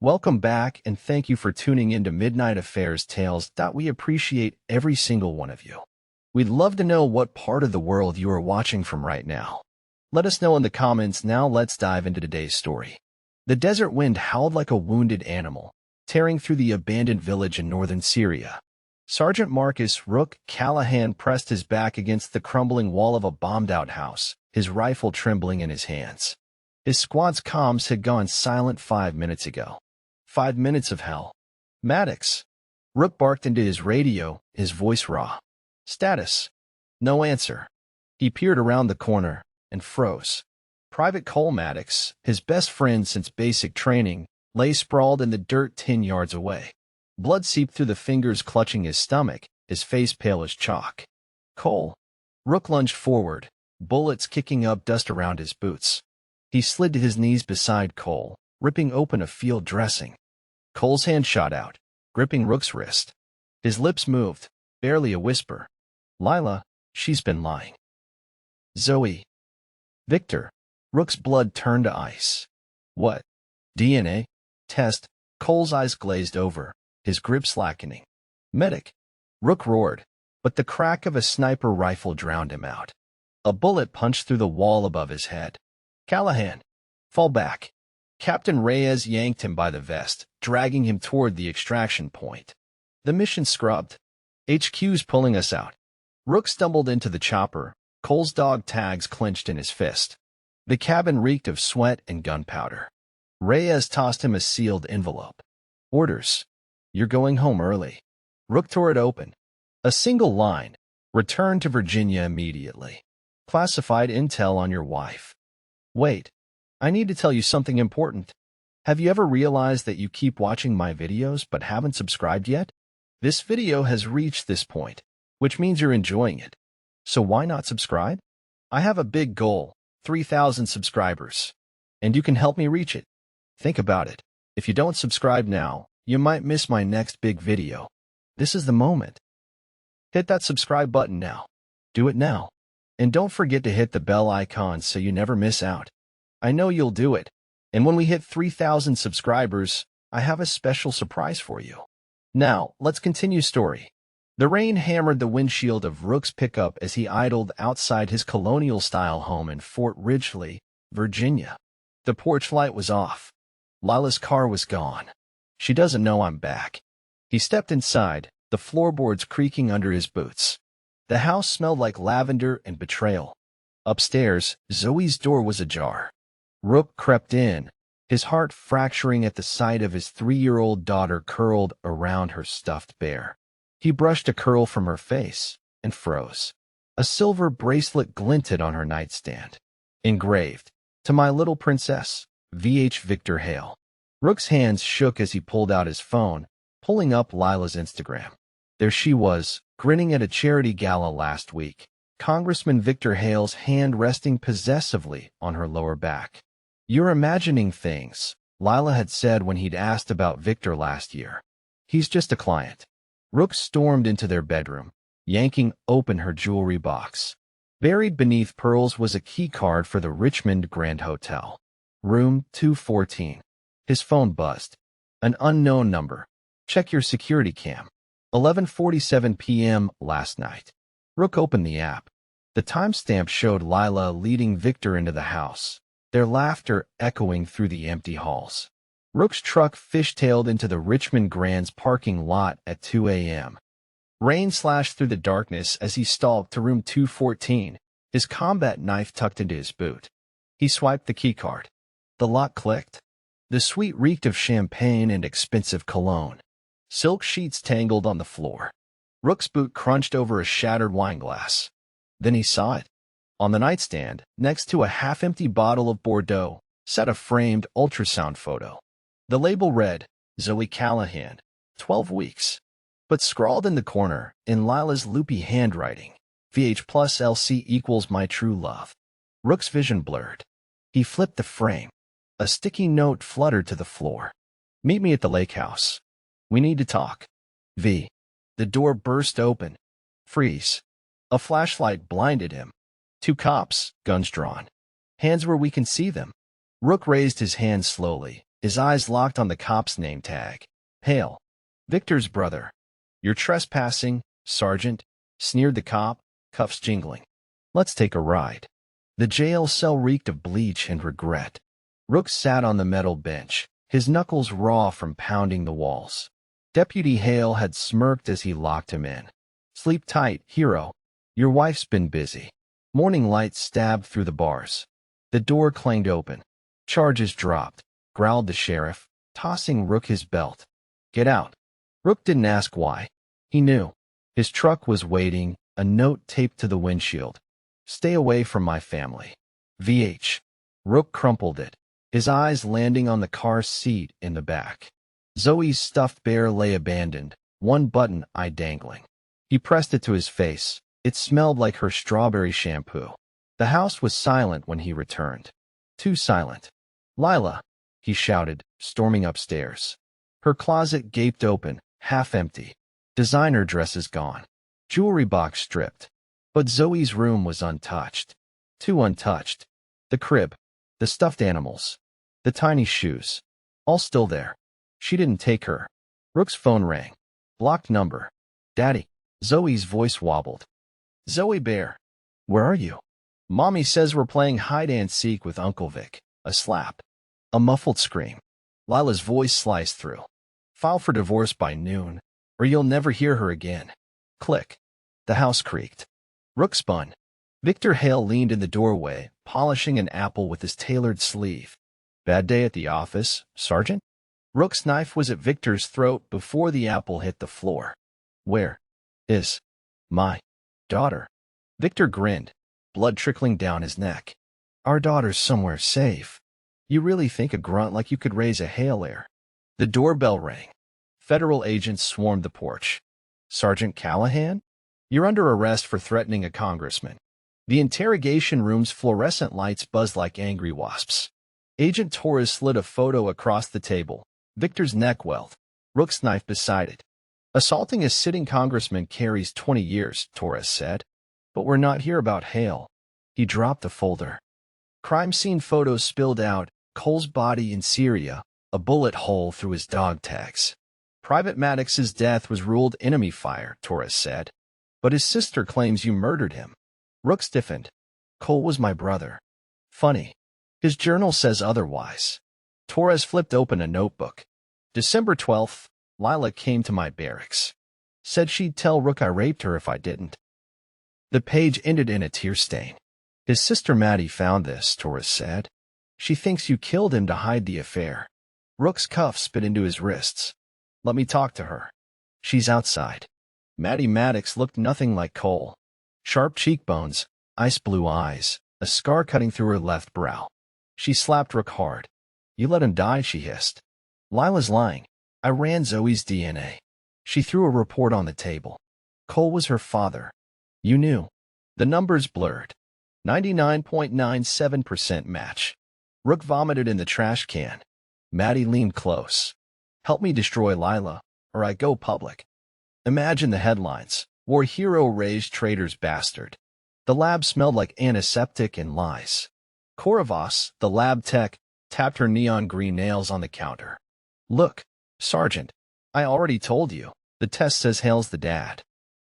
Welcome back, and thank you for tuning into Midnight Affairs Tales. We appreciate every single one of you. We'd love to know what part of the world you are watching from right now. Let us know in the comments. Now let's dive into today's story. The desert wind howled like a wounded animal, tearing through the abandoned village in northern Syria. Sergeant Marcus Rook Callahan pressed his back against the crumbling wall of a bombed-out house, his rifle trembling in his hands. His squad's comms had gone silent 5 minutes ago. 5 minutes of hell. Maddox. Rook barked into his radio, his voice raw. Status. No answer. He peered around the corner and froze. Private Cole Maddox, his best friend since basic training, lay sprawled in the dirt 10 yards away. Blood seeped through the fingers clutching his stomach, his face pale as chalk. Cole. Rook lunged forward, bullets kicking up dust around his boots. He slid to his knees beside Cole, ripping open a field dressing. Cole's hand shot out, gripping Rook's wrist. His lips moved, barely a whisper. Lila, she's been lying. Zoe. Victor. Rook's blood turned to ice. What? DNA? Test. Cole's eyes glazed over, his grip slackening. Medic. Rook roared, but the crack of a sniper rifle drowned him out. A bullet punched through the wall above his head. Callahan. Fall back. Captain Reyes yanked him by the vest, dragging him toward the extraction point. The mission scrubbed. HQ's pulling us out. Rook stumbled into the chopper, Cole's dog tags clenched in his fist. The cabin reeked of sweat and gunpowder. Reyes tossed him a sealed envelope. Orders. You're going home early. Rook tore it open. A single line. Return to Virginia immediately. Classified intel on your wife. Wait. I need to tell you something important. Have you ever realized that you keep watching my videos but haven't subscribed yet? This video has reached this point, which means you're enjoying it. So why not subscribe? I have a big goal, 3,000 subscribers, and you can help me reach it. Think about it. If you don't subscribe now, you might miss my next big video. This is the moment. Hit that subscribe button now. Do it now. And don't forget to hit the bell icon so you never miss out. I know you'll do it. And when we hit 3,000 subscribers, I have a special surprise for you. Now, let's continue story. The rain hammered the windshield of Rook's pickup as he idled outside his colonial-style home in Fort Ridgely, Virginia. The porch light was off. Lila's car was gone. She doesn't know I'm back. He stepped inside, the floorboards creaking under his boots. The house smelled like lavender and betrayal. Upstairs, Zoe's door was ajar. Rook crept in, his heart fracturing at the sight of his 3-year-old daughter curled around her stuffed bear. He brushed a curl from her face and froze. A silver bracelet glinted on her nightstand. Engraved, "To my little princess, VH Victor Hale." Rook's hands shook as he pulled out his phone, pulling up Lila's Instagram. There she was, grinning at a charity gala last week, Congressman Victor Hale's hand resting possessively on her lower back. "You're imagining things," Lila had said when he'd asked about Victor last year. "He's just a client." Rook stormed into their bedroom, yanking open her jewelry box. Buried beneath pearls was a key card for the Richmond Grand Hotel. Room 214. His phone buzzed. An unknown number. "Check your security cam." 11:47 p.m. last night. Rook opened the app. The timestamp showed Lila leading Victor into the house, their laughter echoing through the empty halls. Rook's truck fishtailed into the Richmond Grand's parking lot at 2 a.m. Rain slashed through the darkness as he stalked to room 214, his combat knife tucked into his boot. He swiped the keycard. The lock clicked. The suite reeked of champagne and expensive cologne. Silk sheets tangled on the floor. Rook's boot crunched over a shattered wine glass. Then he saw it. On the nightstand, next to a half-empty bottle of Bordeaux, sat a framed ultrasound photo. The label read, Zoe Callahan, 12 weeks. But scrawled in the corner, in Lila's loopy handwriting, VH plus LC equals my true love. Rook's vision blurred. He flipped the frame. A sticky note fluttered to the floor. "Meet me at the lake house. We need to talk. V." The door burst open. Freeze. A flashlight blinded him. 2 cops, guns drawn. Hands where we can see them. Rook raised his hand slowly, His eyes locked on the cop's name tag. Hale. Victor's brother. You're trespassing, Sergeant, sneered the cop, cuffs jingling. Let's take a ride. The jail cell reeked of bleach and regret. Rook sat on the metal bench, his knuckles raw from pounding the walls. Deputy Hale had smirked as he locked him in. Sleep tight, hero. Your wife's been busy. Morning light stabbed through the bars. The door clanged open. Charges dropped, growled the sheriff, tossing Rook his belt. Get out. Rook didn't ask why. He knew. His truck was waiting, a note taped to the windshield. Stay away from my family. VH. Rook crumpled it, his eyes landing on the car's seat in the back. Zoe's stuffed bear lay abandoned, one button eye dangling. He pressed it to his face. It smelled like her strawberry shampoo. The house was silent when he returned. Too silent. Lila, he shouted, storming upstairs. Her closet gaped open, half empty. Designer dresses gone. Jewelry box stripped. But Zoe's room was untouched. Too untouched. The crib. The stuffed animals. The tiny shoes. All still there. She didn't take her. Rook's phone rang. Blocked number. Daddy. Zoe's voice wobbled. Zoe Bear. Where are you? Mommy says we're playing hide-and-seek with Uncle Vic. A slap. A muffled scream. Lila's voice sliced through. File for divorce by noon, or you'll never hear her again. Click. The house creaked. Rook spun. Victor Hale leaned in the doorway, polishing an apple with his tailored sleeve. Bad day at the office, Sergeant? Rook's knife was at Victor's throat before the apple hit the floor. Where is my daughter? Victor grinned, blood trickling down his neck. Our daughter's somewhere safe. You really think a grunt like you could raise a Hale there? The doorbell rang. Federal agents swarmed the porch. Sergeant Callahan? You're under arrest for threatening a congressman. The interrogation room's fluorescent lights buzzed like angry wasps. Agent Torres slid a photo across the table. Victor's neck welled. Rook's knife beside it. Assaulting a sitting congressman carries 20 years, Torres said. But we're not here about Hale. He dropped the folder. Crime scene photos spilled out, Cole's body in Syria, a bullet hole through his dog tags. Private Maddox's death was ruled enemy fire, Torres said. But his sister claims you murdered him. Rook stiffened. Cole was my brother. Funny. His journal says otherwise. Torres flipped open a notebook. December 12th, Lila came to my barracks. Said she'd tell Rook I raped her if I didn't. The page ended in a tear stain. His sister Maddie found this, Torres said. She thinks you killed him to hide the affair. Rook's cuffs bit into his wrists. Let me talk to her. She's outside. Maddie Maddox looked nothing like Cole. Sharp cheekbones, ice blue eyes, a scar cutting through her left brow. She slapped Rook hard. You let him die, she hissed. Lila's lying. I ran Zoe's DNA. She threw a report on the table. Cole was her father. You knew. The numbers blurred. 99.97% match. Rook vomited in the trash can. Maddie leaned close. Help me destroy Lila, or I go public. Imagine the headlines. War hero raised traitor's bastard. The lab smelled like antiseptic and lies. Koravas, the lab tech, tapped her neon green nails on the counter. Look, Sergeant, I already told you. The test says Hale's the dad.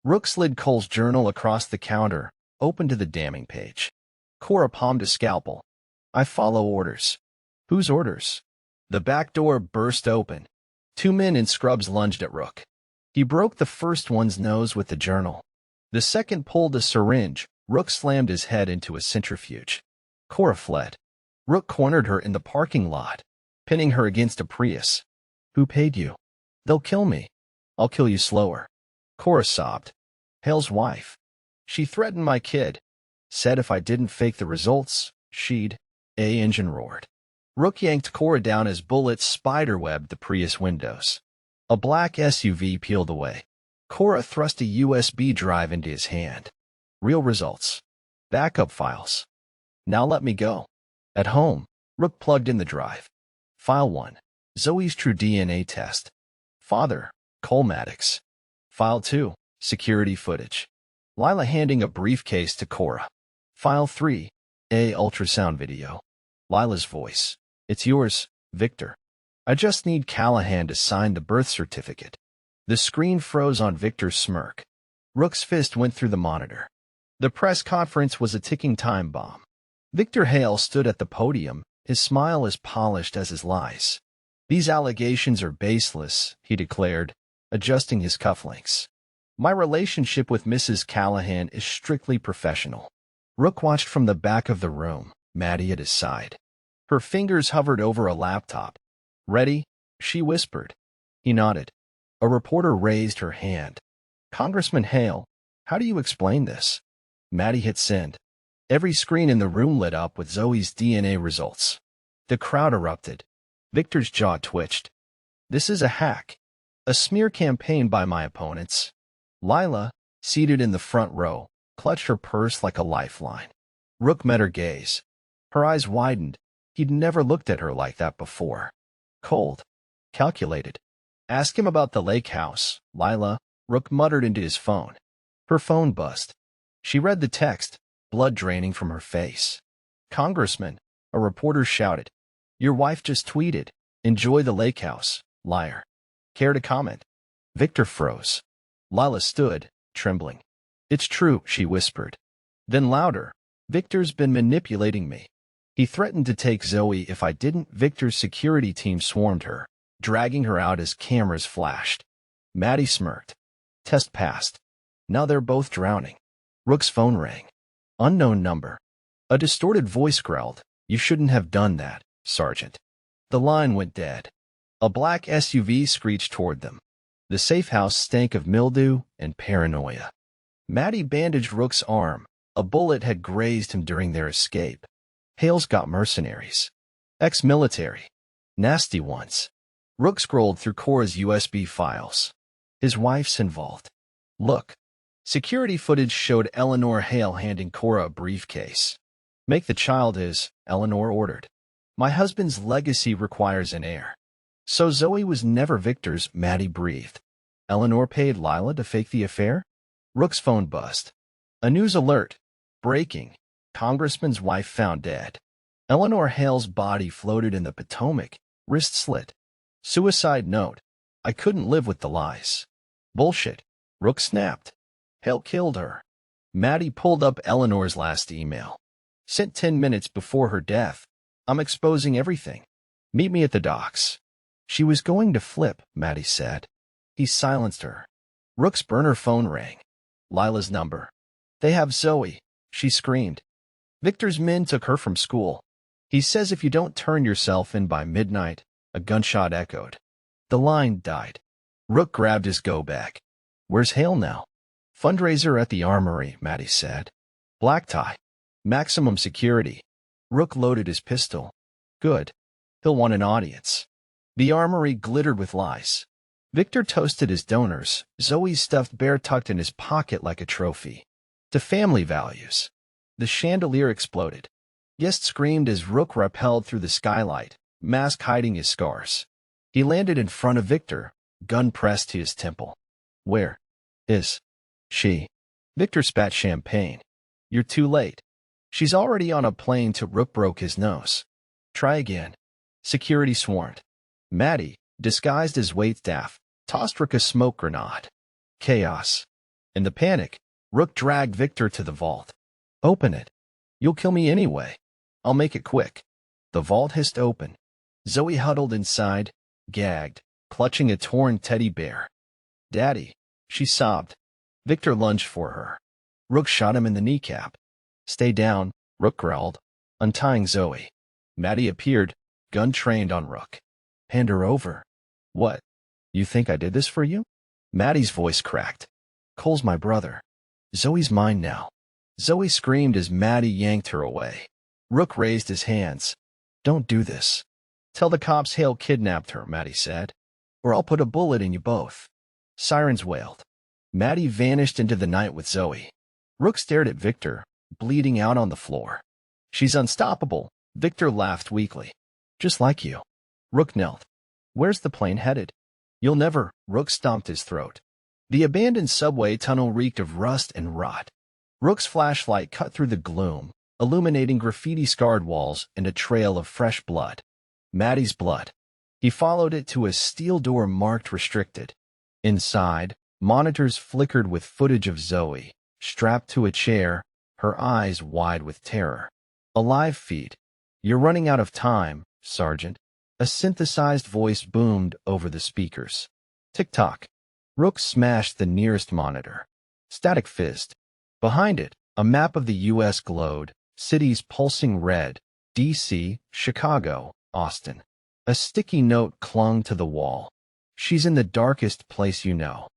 Rook slid Cole's journal across the counter, open to the damning page. Cora palmed a scalpel. I follow orders. Whose orders? The back door burst open. Two men in scrubs lunged at Rook. He broke the first one's nose with the journal. The second pulled a syringe. Rook slammed his head into a centrifuge. Cora fled. Rook cornered her in the parking lot, pinning her against a Prius. Who paid you? They'll kill me. I'll kill you slower. Cora sobbed. Hale's wife. She threatened my kid. Said if I didn't fake the results, she'd... A engine roared. Rook yanked Cora down as bullets spiderwebbed the Prius windows. A black SUV peeled away. Cora thrust a USB drive into his hand. Real results. Backup files. Now let me go. At home, Rook plugged in the drive. File 1. Zoe's true DNA test. Father, Cole Maddox. File 2. Security footage. Lila handing a briefcase to Cora. File 3. A ultrasound video. Lila's voice. It's yours, Victor. I just need Callahan to sign the birth certificate. The screen froze on Victor's smirk. Rook's fist went through the monitor. The press conference was a ticking time bomb. Victor Hale stood at the podium, his smile as polished as his lies. These allegations are baseless, he declared, adjusting his cufflinks. My relationship with Mrs. Callahan is strictly professional. Rook watched from the back of the room, Maddie at his side. Her fingers hovered over a laptop. Ready? She whispered. He nodded. A reporter raised her hand. Congressman Hale, how do you explain this? Maddie hit send. Every screen in the room lit up with Zoe's DNA results. The crowd erupted. Victor's jaw twitched. This is a hack. A smear campaign by my opponents. Lila, seated in the front row, clutched her purse like a lifeline. Rook met her gaze. Her eyes widened. He'd never looked at her like that before. Cold. Calculated. Ask him about the lake house, Lila, Rook muttered into his phone. Her phone buzzed. She read the text, blood draining from her face. Congressman, a reporter shouted. Your wife just tweeted. Enjoy the lake house, liar. Care to comment? Victor froze. Lila stood, trembling. It's true, she whispered. Then louder. Victor's been manipulating me. He threatened to take Zoe if I didn't. Victor's security team swarmed her, dragging her out as cameras flashed. Maddie smirked. Test passed. Now they're both drowning. Rook's phone rang. Unknown number. A distorted voice growled, You shouldn't have done that, Sergeant. The line went dead. A black SUV screeched toward them. The safe house stank of mildew and paranoia. Maddie bandaged Rook's arm. A bullet had grazed him during their escape. Hale's got mercenaries. Ex-military. Nasty ones. Rook scrolled through Cora's USB files. His wife's involved. Look. Security footage showed Eleanor Hale handing Cora a briefcase. Make the child his, Eleanor ordered. My husband's legacy requires an heir. So Zoe was never Victor's, Maddie breathed. Eleanor paid Lila to fake the affair? Rook's phone buzzed. A news alert. Breaking. Congressman's wife found dead. Eleanor Hale's body floated in the Potomac, wrist slit. Suicide note. I couldn't live with the lies. Bullshit. Rook snapped. Hale killed her. Maddie pulled up Eleanor's last email. Sent 10 minutes before her death. I'm exposing everything. Meet me at the docks. She was going to flip, Maddie said. He silenced her. Rook's burner phone rang. Lila's number. They have Zoe, she screamed. Victor's men took her from school. He says if you don't turn yourself in by midnight, a gunshot echoed. The line died. Rook grabbed his go-bag. Where's Hale now? Fundraiser at the armory, Maddie said. Black tie. Maximum security. Rook loaded his pistol. Good. He'll want an audience. The armory glittered with lies. Victor toasted his donors, Zoe's stuffed bear tucked in his pocket like a trophy. To family values. The chandelier exploded. Guests screamed as Rook rappelled through the skylight, mask hiding his scars. He landed in front of Victor, gun pressed to his temple. Where is she? Victor spat champagne. You're too late. She's already on a plane to Rook broke his nose. Try again. Security swarmed. Maddie, disguised as waitstaff, tossed Rook a smoke grenade. Chaos. In the panic, Rook dragged Victor to the vault. Open it. You'll kill me anyway. I'll make it quick. The vault hissed open. Zoe huddled inside, gagged, clutching a torn teddy bear. Daddy, she sobbed. Victor lunged for her. Rook shot him in the kneecap. Stay down, Rook growled, untying Zoe. Maddie appeared, gun trained on Rook. Hand her over. What? You think I did this for you? Maddie's voice cracked. Cole's my brother. Zoe's mine now. Zoe screamed as Maddie yanked her away. Rook raised his hands. Don't do this. Tell the cops Hale kidnapped her, Maddie said. Or I'll put a bullet in you both. Sirens wailed. Maddie vanished into the night with Zoe. Rook stared at Victor, bleeding out on the floor. She's unstoppable, Victor laughed weakly. Just like you. Rook knelt. Where's the plane headed? You'll never, Rook stomped his throat. The abandoned subway tunnel reeked of rust and rot. Rook's flashlight cut through the gloom, illuminating graffiti-scarred walls and a trail of fresh blood. Maddie's blood. He followed it to a steel door marked restricted. Inside, monitors flickered with footage of Zoe, strapped to a chair, her eyes wide with terror. A live feed. "You're running out of time, Sergeant." A synthesized voice boomed over the speakers. Tick-tock. Rook smashed the nearest monitor. Static fizzed. Behind it, a map of the U.S. glowed, cities pulsing red: D.C., Chicago, Austin. A sticky note clung to the wall. "She's in the darkest place you know."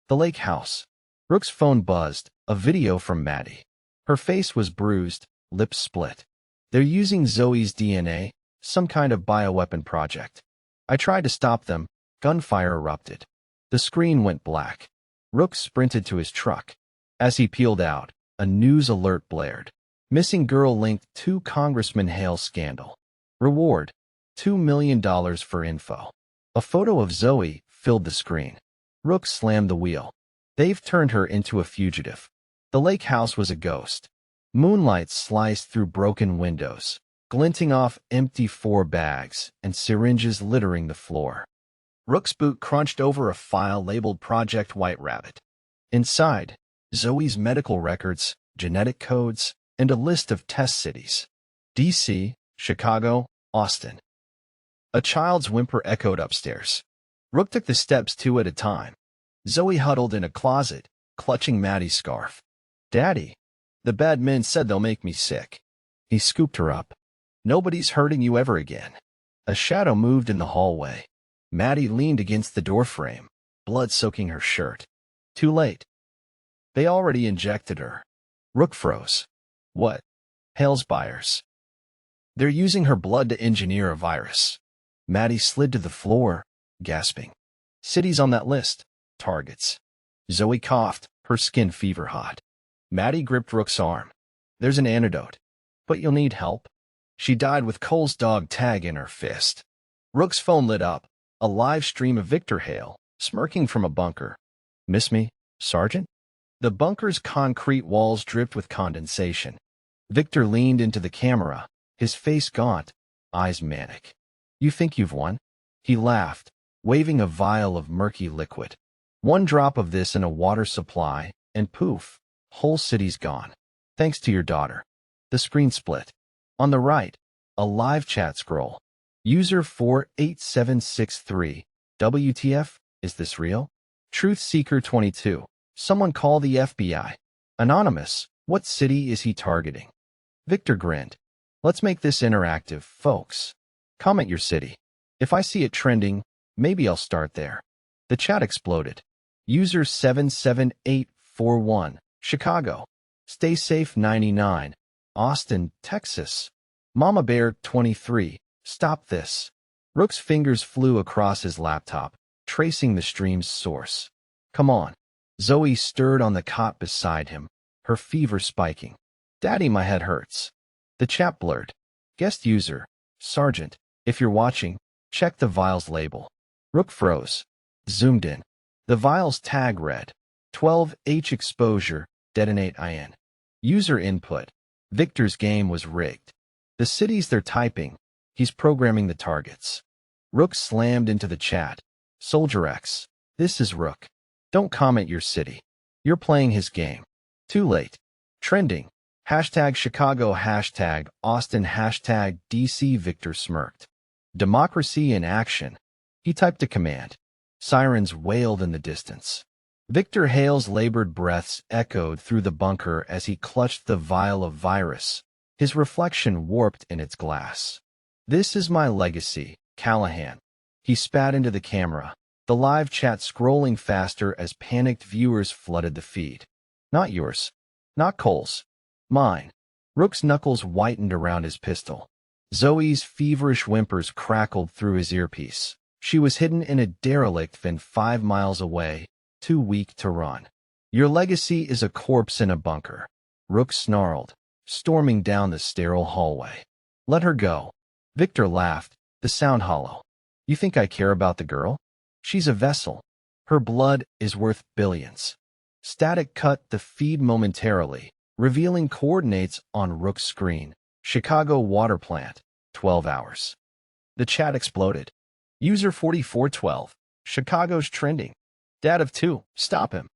The lake house. Rook's phone buzzed, a video from Maddie. Her face was bruised, lips split. "They're using Zoe's DNA, some kind of bioweapon project. I tried to stop them." Gunfire erupted. The screen went black. Rook sprinted to his truck. As he peeled out, a news alert blared. "Missing girl linked to Congressman Hale scandal. Reward, $2 million for info." A photo of Zoe filled the screen. Rook slammed the wheel. "They've turned her into a fugitive." The lake house was a ghost. Moonlight sliced through broken windows, glinting off empty 4 bags and syringes littering the floor. Rook's boot crunched over a file labeled Project White Rabbit. Inside, Zoe's medical records, genetic codes, and a list of test cities: D.C., Chicago, Austin. A child's whimper echoed upstairs. Rook took the steps 2 at a time. Zoe huddled in a closet, clutching Maddie's scarf. "Daddy, the bad men said they'll make me sick." He scooped her up. "Nobody's hurting you ever again." A shadow moved in the hallway. Maddie leaned against the doorframe, blood soaking her shirt. Too late. They already injected her. Rook froze. "What?" "Hale's buyers. They're using her blood to engineer a virus." Maddie slid to the floor, gasping. "Cities on that list. Targets." Zoe coughed, her skin fever-hot. Maddie gripped Rook's arm. "There's an antidote. But you'll need help." She died with Cole's dog tag in her fist. Rook's phone lit up, a live stream of Victor Hale, smirking from a bunker. "Miss me, Sergeant?" The bunker's concrete walls dripped with condensation. Victor leaned into the camera, his face gaunt, eyes manic. "You think you've won?" He laughed, waving a vial of murky liquid. "One drop of this in a water supply, and poof, whole city's gone. Thanks to your daughter." The screen split. On the right, a live chat scroll. User 48763. WTF, is this real? Truth Seeker 22. Someone call the FBI. Anonymous, what city is he targeting? Victor grinned. "Let's make this interactive, folks. Comment your city. If I see it trending, maybe I'll start there." The chat exploded. User 77841. Chicago. Stay safe 99. Austin, Texas. Mama Bear 23. Stop this. Rook's fingers flew across his laptop, tracing the stream's source. "Come on." Zoe stirred on the cot beside him, her fever spiking. "Daddy, my head hurts." The chat blurred. Guest user, Sergeant, if you're watching, check the vial's label. Rook froze. Zoomed in. The vial's tag read, 12H exposure, detonate IN. User input. Victor's game was rigged. The cities they're typing, he's programming the targets. Rook slammed into the chat. "Soldier X, this is Rook. Don't comment your city. You're playing his game. Too late. Trending. Hashtag Chicago, hashtag Austin, hashtag DC." Victor smirked. "Democracy in action." He typed a command. Sirens wailed in the distance. Victor Hale's labored breaths echoed through the bunker as he clutched the vial of virus, his reflection warped in its glass. "This is my legacy, Callahan." He spat into the camera, the live chat scrolling faster as panicked viewers flooded the feed. "Not yours. Not Cole's. Mine." Rook's knuckles whitened around his pistol. Zoe's feverish whimpers crackled through his earpiece. She was hidden in a derelict bin 5 miles away, too weak to run. "Your legacy is a corpse in a bunker." Rook snarled, storming down the sterile hallway. "Let her go." Victor laughed, the sound hollow. "You think I care about the girl? She's a vessel. Her blood is worth billions." Static cut the feed momentarily, revealing coordinates on Rook's screen. Chicago water plant, 12 hours. The chat exploded. User 4412. Chicago's trending. Dad of 2. Stop him.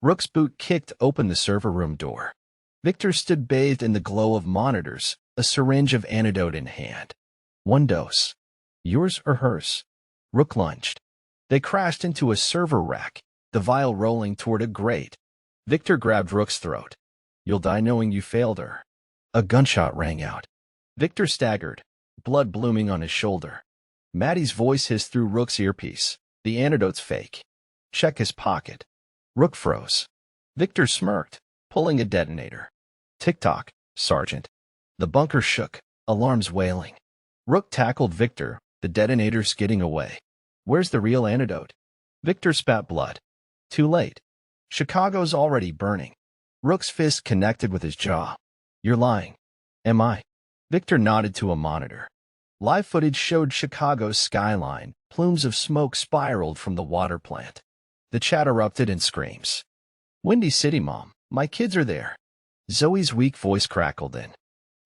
Rook's boot kicked open the server room door. Victor stood bathed in the glow of monitors, a syringe of antidote in hand. 1 dose. Yours or hers? Rook lunged. They crashed into a server rack, the vial rolling toward a grate. Victor grabbed Rook's throat. You'll die knowing you failed her. A gunshot rang out. Victor staggered, blood blooming on his shoulder. Maddie's voice hissed through Rook's earpiece. The antidote's fake. Check his pocket. Rook froze. Victor smirked, pulling a detonator. Tick-tock, Sergeant. The bunker shook, alarms wailing. Rook tackled Victor, the detonator skidding away. Where's the real antidote? Victor spat blood. Too late. Chicago's already burning. Rook's fist connected with his jaw. You're lying. Am I? Victor nodded to a monitor. Live footage showed Chicago's skyline. Plumes of smoke spiraled from the water plant. The chat erupted in screams. Windy City, Mom. My kids are there. Zoe's weak voice crackled in.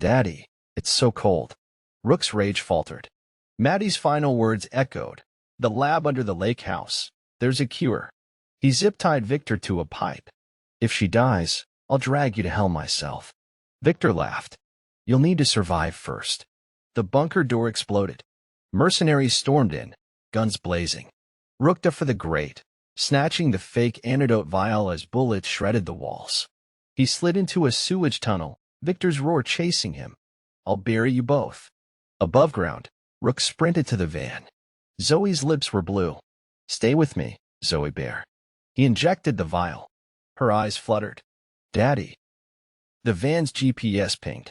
Daddy, it's so cold. Rook's rage faltered. Maddie's final words echoed. The lab under the lake house. There's a cure. He zip-tied Victor to a pipe. If she dies, I'll drag you to hell myself. Victor laughed. You'll need to survive first. The bunker door exploded. Mercenaries stormed in, guns blazing. Rook dove for the grate, snatching the fake antidote vial as bullets shredded the walls. He slid into a sewage tunnel, Victor's roar chasing him. I'll bury you both. Above ground, Rook sprinted to the van. Zoe's lips were blue. Stay with me, Zoe Bear. He injected the vial. Her eyes fluttered. Daddy. The van's GPS pinged.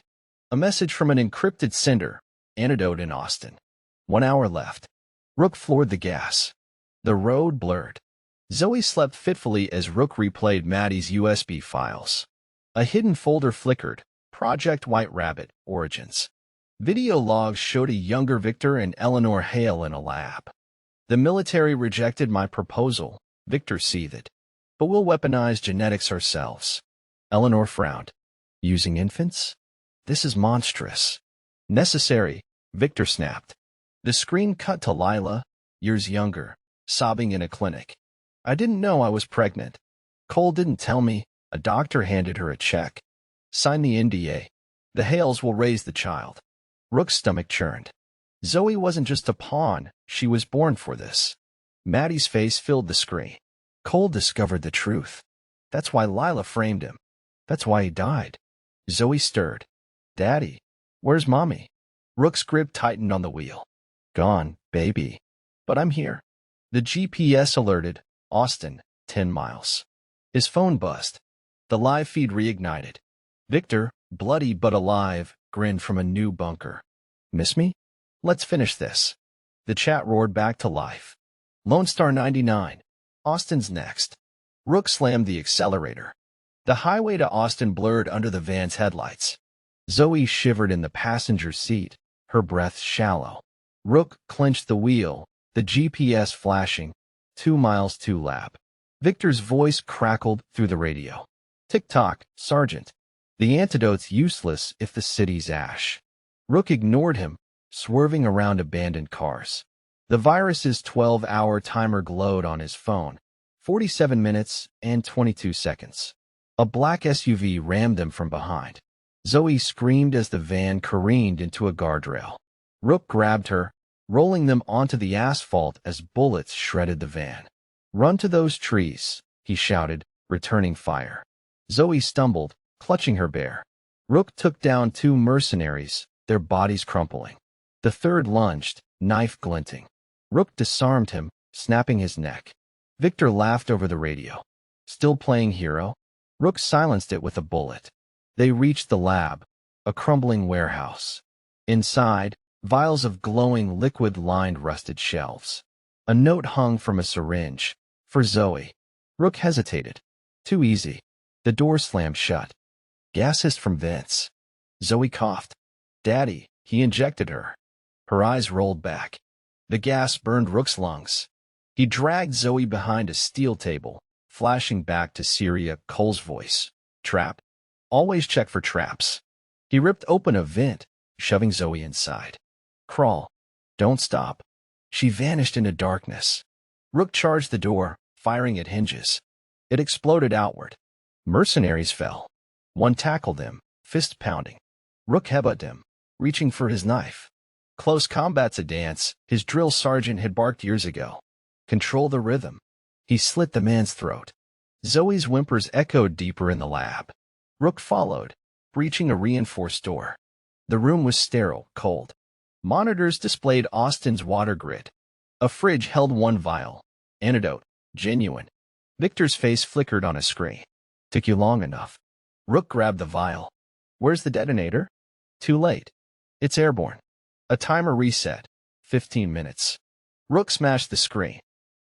A message from an encrypted sender. Antidote in Austin. 1 hour left. Rook floored the gas. The road blurred. Zoe slept fitfully as Rook replayed Maddie's USB files. A hidden folder flickered. Project White Rabbit, Origins. Video logs showed a younger Victor and Eleanor Hale in a lab. The military rejected my proposal, Victor seethed. But we'll weaponize genetics ourselves. Eleanor frowned. Using infants? This is monstrous. Necessary, Victor snapped. The screen cut to Lila, years younger, sobbing in a clinic. I didn't know I was pregnant. Cole didn't tell me. A doctor handed her a check. Sign the NDA. The Hales will raise the child. Rook's stomach churned. Zoe wasn't just a pawn. She was born for this. Maddie's face filled the screen. Cole discovered the truth. That's why Lila framed him. That's why he died. Zoe stirred. Daddy, where's Mommy? Rook's grip tightened on the wheel. Gone, baby. But I'm here. The GPS alerted. Austin, 10 miles. His phone buzzed. The live feed reignited. Victor, bloody but alive, grinned from a new bunker. Miss me? Let's finish this. The chat roared back to life. Lone Star 99. Austin's next. Rook slammed the accelerator. The highway to Austin blurred under the van's headlights. Zoe shivered in the passenger seat, her breath shallow. Rook clenched the wheel, the GPS flashing. 2 miles to lab. Victor's voice crackled through the radio. Tick-tock, Sergeant. The antidote's useless if the city's ash. Rook ignored him, swerving around abandoned cars. The virus's 12-hour timer glowed on his phone. 47 minutes and 22 seconds. A black SUV rammed them from behind. Zoe screamed as the van careened into a guardrail. Rook grabbed her, rolling them onto the asphalt as bullets shredded the van. Run to those trees, he shouted, returning fire. Zoe stumbled, clutching her bear. Rook took down 2 mercenaries, their bodies crumpling. The third lunged, knife glinting. Rook disarmed him, snapping his neck. Victor laughed over the radio. Still playing hero? Rook silenced it with a bullet. They reached the lab, a crumbling warehouse. Inside, vials of glowing liquid lined rusted shelves. A note hung from a syringe. For Zoe. Rook hesitated. Too easy. The door slammed shut. Gas hissed from vents. Zoe coughed. Daddy, he injected her. Her eyes rolled back. The gas burned Rook's lungs. He dragged Zoe behind a steel table, flashing back to Syria Cole's voice. Trap. Always check for traps. He ripped open a vent, shoving Zoe inside. Crawl. Don't stop. She vanished into darkness. Rook charged the door, firing at hinges. It exploded outward. Mercenaries fell. One tackled him, fist pounding. Rook headbutted him, reaching for his knife. Close combat's a dance, his drill sergeant had barked years ago. Control the rhythm. He slit the man's throat. Zoe's whimpers echoed deeper in the lab. Rook followed, breaching a reinforced door. The room was sterile, cold. Monitors displayed Austin's water grid. A fridge held one vial. Antidote. Genuine. Victor's face flickered on a screen. Took you long enough. Rook grabbed the vial. Where's the detonator? Too late. It's airborne. A timer reset. 15 minutes. Rook smashed the screen.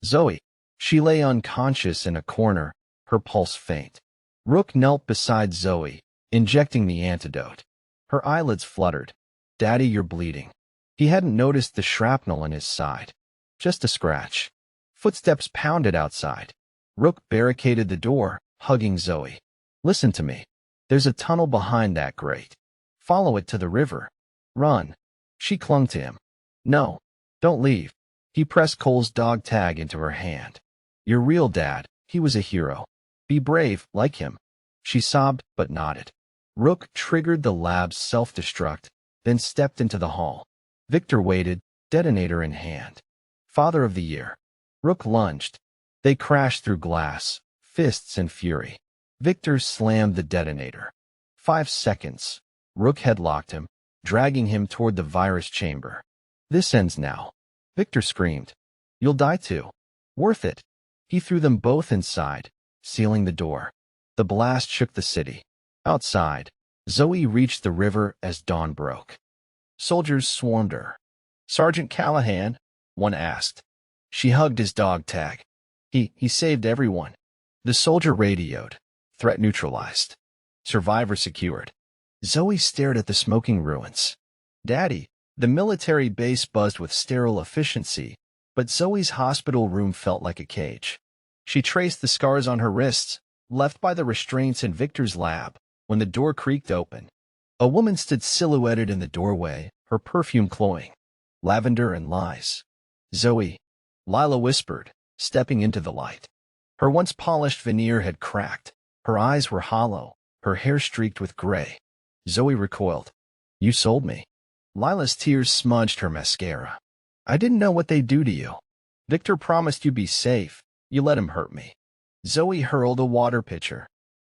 Zoe. She lay unconscious in a corner, her pulse faint. Rook knelt beside Zoe, injecting the antidote. Her eyelids fluttered. Daddy, you're bleeding. He hadn't noticed the shrapnel in his side. Just a scratch. Footsteps pounded outside. Rook barricaded the door, hugging Zoe. Listen to me. There's a tunnel behind that grate. Follow it to the river. Run. She clung to him. No. Don't leave. He pressed Cole's dog tag into her hand. You're real, Dad. He was a hero. Be brave, like him. She sobbed, but nodded. Rook triggered the lab's self-destruct, then stepped into the hall. Victor waited, detonator in hand. Father of the Year. Rook lunged. They crashed through glass, fists in fury. Victor slammed the detonator. 5 seconds. Rook headlocked him, dragging him toward the virus chamber. This ends now. Victor screamed. You'll die too. Worth it. He threw them both inside, sealing the door. The blast shook the city. Outside, Zoe reached the river as dawn broke. Soldiers swarmed her. Sergeant Callahan? One asked. She hugged his dog tag. He saved everyone. The soldier radioed. Threat neutralized. Survivor secured. Zoe stared at the smoking ruins. Daddy, the military base buzzed with sterile efficiency, but Zoe's hospital room felt like a cage. She traced the scars on her wrists, left by the restraints in Victor's lab, when the door creaked open. A woman stood silhouetted in the doorway, her perfume cloying. Lavender and lies. Zoe, Lila whispered, stepping into the light. Her once polished veneer had cracked. Her eyes were hollow, her hair streaked with gray. Zoe recoiled. You sold me. Lila's tears smudged her mascara. I didn't know what they'd do to you. Victor promised you'd be safe. You let him hurt me. Zoe hurled a water pitcher.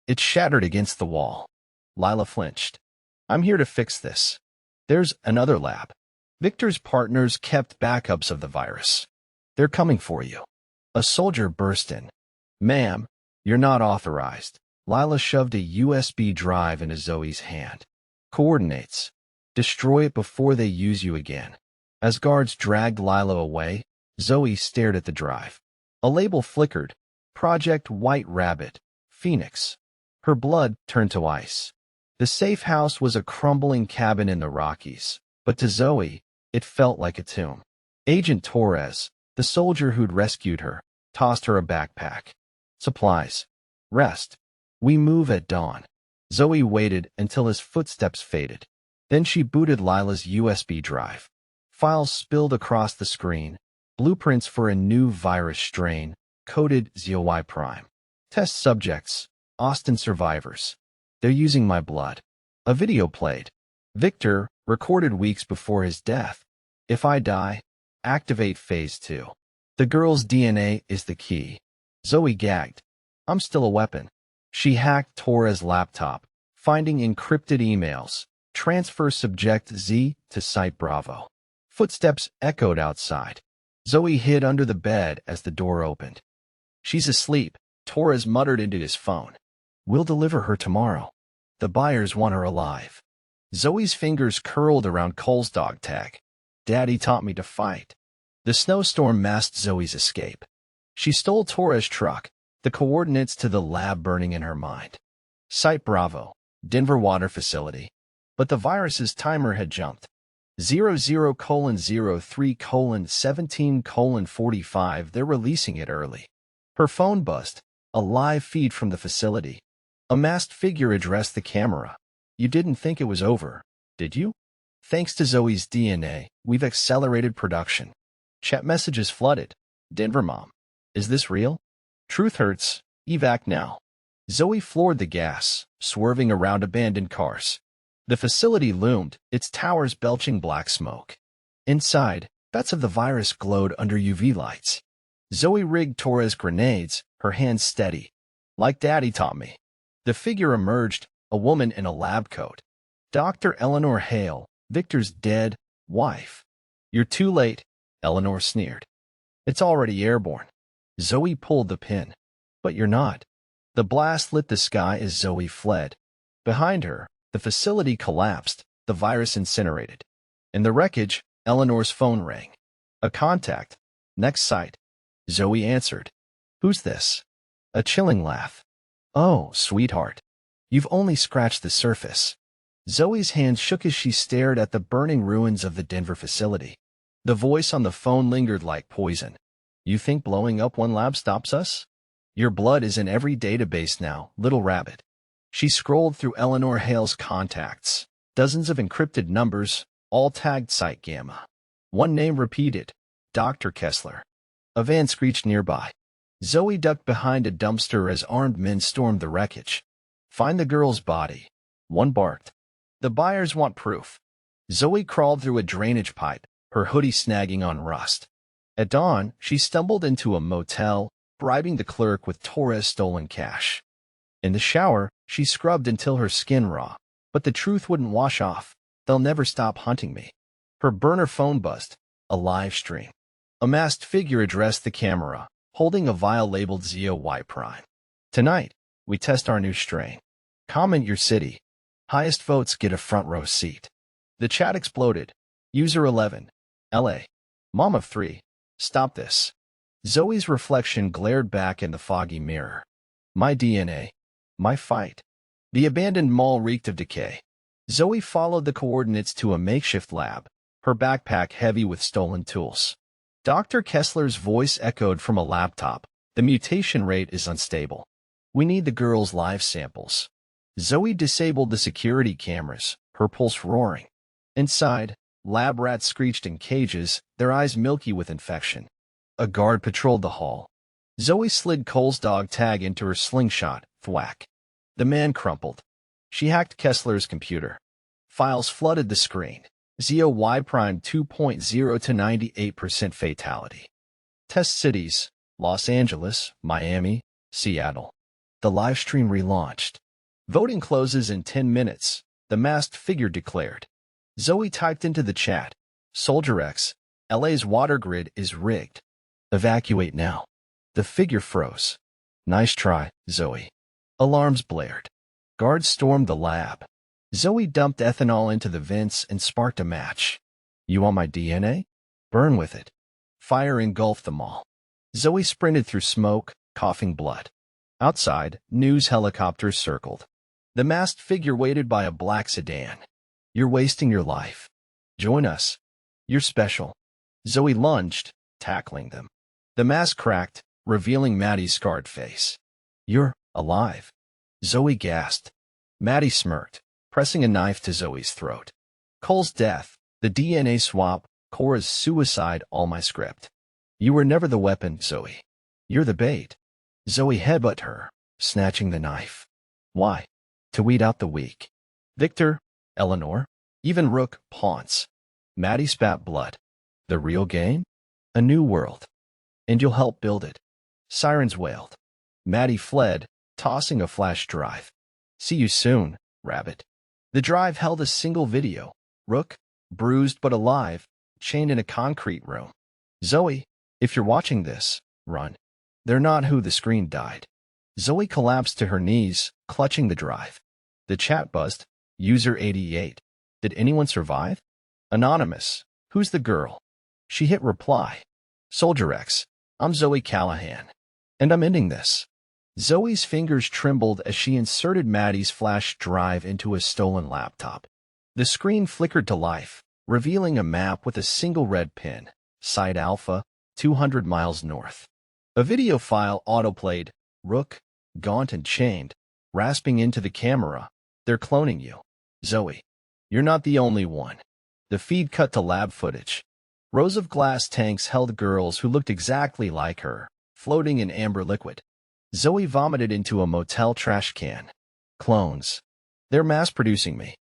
It shattered against the wall. Lila flinched. I'm here to fix this. There's another lab. Victor's partners kept backups of the virus. They're coming for you. A soldier burst in. Ma'am, you're not authorized. Lila shoved a USB drive into Zoe's hand. Coordinates. Destroy it before they use you again. As guards dragged Lila away, Zoe stared at the drive. A label flickered. Project White Rabbit, Phoenix. Her blood turned to ice. The safe house was a crumbling cabin in the Rockies, but to Zoe, it felt like a tomb. Agent Torres, the soldier who'd rescued her, tossed her a backpack. Supplies. Rest. We move at dawn. Zoe waited until his footsteps faded. Then she booted Lila's USB drive. Files spilled across the screen. Blueprints for a new virus strain, coded ZOY Prime. Test subjects. Austin survivors. They're using my blood. A video played. Victor, recorded weeks before his death. If I die, activate Phase 2. The girl's DNA is the key. Zoe gagged. I'm still a weapon. She hacked Torres' laptop, finding encrypted emails. Transfer subject Z to Site Bravo. Footsteps echoed outside. Zoe hid under the bed as the door opened. She's asleep, Torres muttered into his phone. We'll deliver her tomorrow. The buyers want her alive. Zoe's fingers curled around Cole's dog tag. Daddy taught me to fight. The snowstorm masked Zoe's escape. She stole Torres' truck, the coordinates to the lab burning in her mind. Site Bravo, Denver water facility. But the virus's timer had jumped. 00:03:17:45. They're releasing it early. Her phone buzzed. A live feed from the facility. A masked figure addressed the camera. You didn't think it was over, did you? Thanks to Zoe's DNA, we've accelerated production. Chat messages flooded. Denver mom. Is this real? Truth hurts. Evac now. Zoe floored the gas, swerving around abandoned cars. The facility loomed, its towers belching black smoke. Inside, bats of the virus glowed under UV lights. Zoe rigged Torres grenades, her hands steady. Like Daddy taught me. The figure emerged, a woman in a lab coat. Dr. Eleanor Hale, Victor's dead wife. You're too late, Eleanor sneered. It's already airborne. Zoe pulled the pin. But you're not. The blast lit the sky as Zoe fled. Behind her, the facility collapsed, the virus incinerated. In the wreckage, Eleanor's phone rang. A contact. Next site. Zoe answered. Who's this? A chilling laugh. Oh, sweetheart. You've only scratched the surface. Zoe's hand shook as she stared at the burning ruins of the Denver facility. The voice on the phone lingered like poison. You think blowing up one lab stops us? Your blood is in every database now, little rabbit. She scrolled through Eleanor Hale's contacts. Dozens of encrypted numbers, all tagged Site Gamma. One name repeated. Dr. Kessler. A van screeched nearby. Zoe ducked behind a dumpster as armed men stormed the wreckage. Find the girl's body. One barked. The buyers want proof. Zoe crawled through a drainage pipe, her hoodie snagging on rust. At dawn, she stumbled into a motel, bribing the clerk with Torres' stolen cash. In the shower, she scrubbed until her skin raw, but the truth wouldn't wash off. They'll never stop hunting me. Her burner phone buzzed. A live stream. A masked figure addressed the camera, holding a vial labeled ZOY Prime. Tonight, we test our new strain. Comment your city. Highest votes get a front row seat. The chat exploded. User 11. LA. Mom of 3. Stop this. Zoe's reflection glared back in the foggy mirror. My DNA. My fight. The abandoned mall reeked of decay. Zoe followed the coordinates to a makeshift lab, her backpack heavy with stolen tools. Dr. Kessler's voice echoed from a laptop. The mutation rate is unstable. We need the girl's live samples. Zoe disabled the security cameras, her pulse roaring. Inside, lab rats screeched in cages, their eyes milky with infection. A guard patrolled the hall. Zoe slid Cole's dog tag into her slingshot, thwack. The man crumpled. She hacked Kessler's computer. Files flooded the screen. ZOY Prime 2.0 to 98% fatality. Test cities: Los Angeles, Miami, Seattle. The livestream relaunched. Voting closes in 10 minutes, the masked figure declared. Zoe typed into the chat. Soldier X, LA's water grid is rigged. Evacuate now. The figure froze. Nice try, Zoe. Alarms blared. Guards stormed the lab. Zoe dumped ethanol into the vents and sparked a match. You want my DNA? Burn with it. Fire engulfed them all. Zoe sprinted through smoke, coughing blood. Outside, news helicopters circled. The masked figure waited by a black sedan. You're wasting your life. Join us. You're special. Zoe lunged, tackling them. The mask cracked, revealing Maddie's scarred face. You're alive. Zoe gasped. Maddie smirked, pressing a knife to Zoe's throat. Cole's death, the DNA swap, Cora's suicide, all my script. You were never the weapon, Zoe. You're the bait. Zoe headbutted her, snatching the knife. Why? To weed out the weak. Victor, Eleanor, even Rook, pawns. Maddie spat blood. The real game? A new world. And you'll help build it. Sirens wailed. Maddie fled, tossing a flash drive. See you soon, Rabbit. The drive held a single video. Rook, bruised but alive, chained in a concrete room. Zoe, if you're watching this, run. They're not who the screen died. Zoe collapsed to her knees, clutching the drive. The chat buzzed. User 88. Did anyone survive? Anonymous. Who's the girl? She hit reply. Soldier X. I'm Zoe Callahan. And I'm ending this. Zoe's fingers trembled as she inserted Maddie's flash drive into a stolen laptop. The screen flickered to life, revealing a map with a single red pin. Site Alpha, 200 miles north. A video file autoplayed. Rook, gaunt and chained, rasping into the camera. They're cloning you. Zoe. You're not the only one. The feed cut to lab footage. Rows of glass tanks held girls who looked exactly like her, floating in amber liquid. Zoe vomited into a motel trash can. Clones. They're mass-producing me.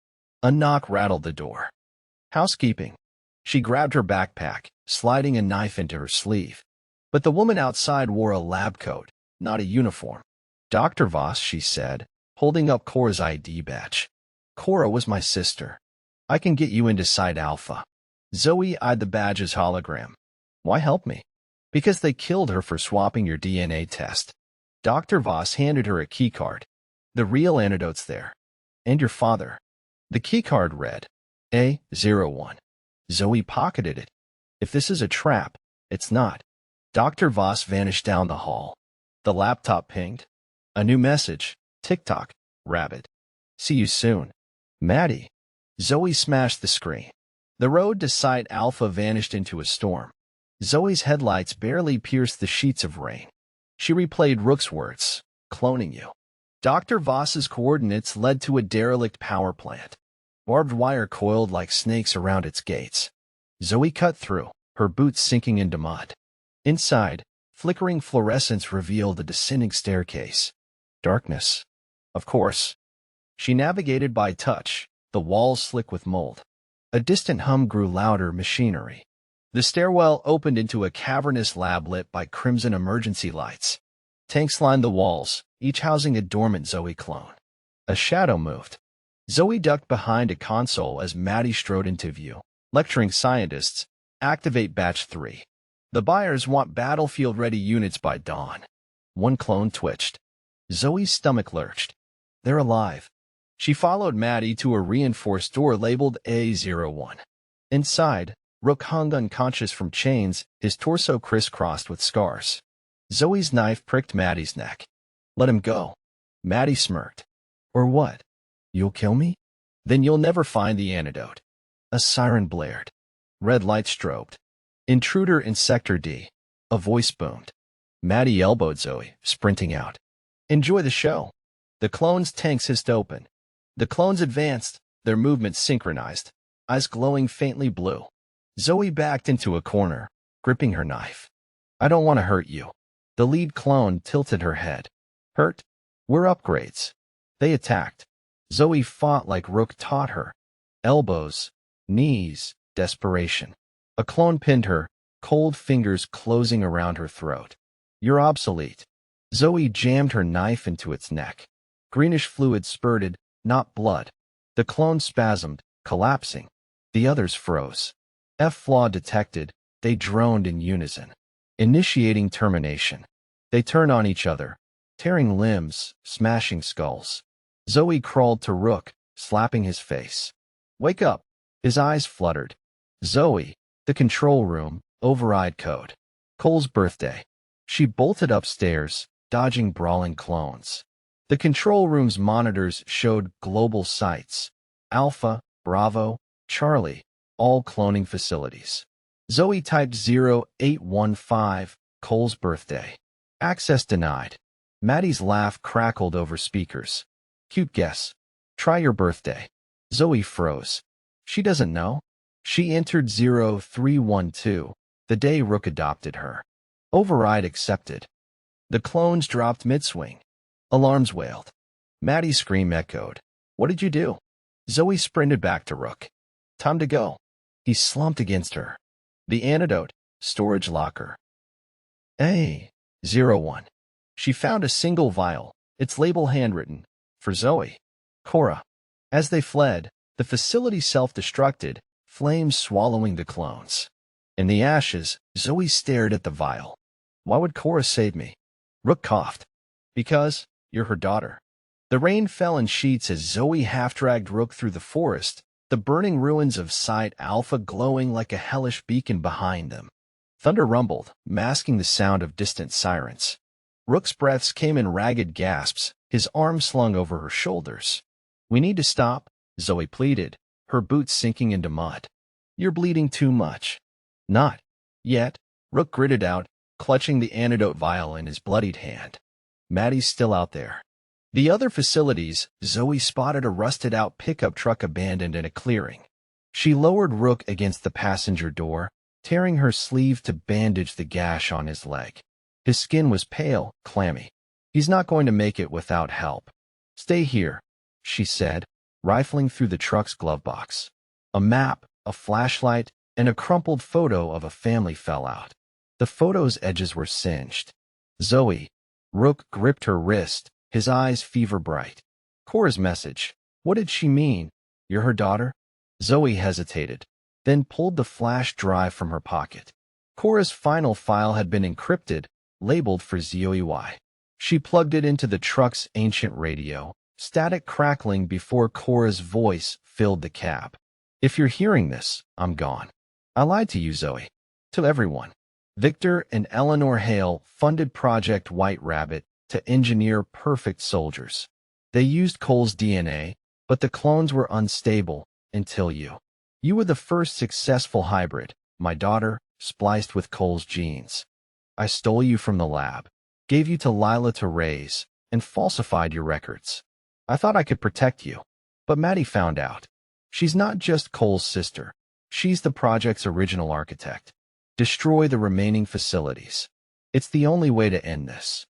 A knock rattled the door. Housekeeping. She grabbed her backpack, sliding a knife into her sleeve. But the woman outside wore a lab coat, not a uniform. Dr. Voss, she said, holding up Cora's ID badge. Cora was my sister. I can get you into Site Alpha. Zoe eyed the badge's hologram. Why help me? Because they killed her for swapping your DNA test. Dr. Voss handed her a keycard. The real antidote's there. And your father. The keycard read, A01. Zoe pocketed it. If this is a trap, it's not. Dr. Voss vanished down the hall. The laptop pinged. A new message. TikTok. Rabbit. See you soon. Maddie. Zoe smashed the screen. The road to Site Alpha vanished into a storm. Zoe's headlights barely pierced the sheets of rain. She replayed Rook's words, cloning you. Dr. Voss's coordinates led to a derelict power plant. Barbed wire coiled like snakes around its gates. Zoe cut through, her boots sinking into mud. Inside, flickering fluorescence revealed a descending staircase. Darkness. Of course. She navigated by touch, the walls slick with mold. A distant hum grew louder, machinery. The stairwell opened into a cavernous lab lit by crimson emergency lights. Tanks lined the walls, each housing a dormant Zoe clone. A shadow moved. Zoe ducked behind a console as Maddie strode into view, lecturing scientists, activate Batch 3. The buyers want battlefield-ready units by dawn. One clone twitched. Zoe's stomach lurched. They're alive. She followed Maddie to a reinforced door labeled A01. Inside, Rook hung unconscious from chains, his torso crisscrossed with scars. Zoe's knife pricked Maddie's neck. Let him go. Maddie smirked. Or what? You'll kill me? Then you'll never find the antidote. A siren blared. Red light strobed. Intruder in Sector D. A voice boomed. Maddie elbowed Zoe, sprinting out. Enjoy the show. The clones' tanks hissed open. The clones advanced, their movements synchronized, eyes glowing faintly blue. Zoe backed into a corner, gripping her knife. I don't want to hurt you. The lead clone tilted her head. Hurt? We're upgrades. They attacked. Zoe fought like Rook taught her. Elbows, knees, desperation. A clone pinned her, cold fingers closing around her throat. You're obsolete. Zoe jammed her knife into its neck. Greenish fluid spurted, not blood. The clone spasmed, collapsing. The others froze. F-flaw detected, they droned in unison. Initiating termination. They turned on each other, tearing limbs, smashing skulls. Zoe crawled to Rook, slapping his face. Wake up. His eyes fluttered. Zoe, the control room, override code. Cole's birthday. She bolted upstairs, dodging brawling clones. The control room's monitors showed global sites. Alpha, Bravo, Charlie, all cloning facilities. Zoe typed 0815, Cole's birthday. Access denied. Maddie's laugh crackled over speakers. Cute guess. Try your birthday. Zoe froze. She doesn't know. She entered 0312, the day Rook adopted her. Override accepted. The clones dropped mid-swing. Alarms wailed. Maddie's scream echoed. What did you do? Zoe sprinted back to Rook. Time to go. He slumped against her. The antidote, storage locker. A01. She found a single vial, its label handwritten, for Zoe. Cora. As they fled, the facility self-destructed, flames swallowing the clones. In the ashes, Zoe stared at the vial. Why would Cora save me? Rook coughed. Because you're her daughter. The rain fell in sheets as Zoe half-dragged Rook through the forest, the burning ruins of Site Alpha glowing like a hellish beacon behind them. Thunder rumbled, masking the sound of distant sirens. Rook's breaths came in ragged gasps, his arms slung over her shoulders. We need to stop, Zoe pleaded, her boots sinking into mud. You're bleeding too much. Not yet, Rook gritted out, clutching the antidote vial in his bloodied hand. Maddie's still out there. The other facilities, Zoe spotted a rusted-out pickup truck abandoned in a clearing. She lowered Rook against the passenger door, tearing her sleeve to bandage the gash on his leg. His skin was pale, clammy. He's not going to make it without help. Stay here, she said, rifling through the truck's glove box. A map, a flashlight, and a crumpled photo of a family fell out. The photo's edges were singed. Zoe. Rook gripped her wrist, his eyes fever-bright. Cora's message. What did she mean? You're her daughter? Zoe hesitated, then pulled the flash drive from her pocket. Cora's final file had been encrypted, labeled for ZOEY. She plugged it into the truck's ancient radio, static crackling before Cora's voice filled the cab. If you're hearing this, I'm gone. I lied to you, Zoe. To everyone. Victor and Eleanor Hale funded Project White Rabbit to engineer perfect soldiers. They used Cole's DNA, but the clones were unstable until you. You were the first successful hybrid, my daughter, spliced with Cole's genes. I stole you from the lab, gave you to Lila to raise, and falsified your records. I thought I could protect you, but Maddie found out. She's not just Cole's sister. She's the project's original architect. Destroy the remaining facilities. It's the only way to end this.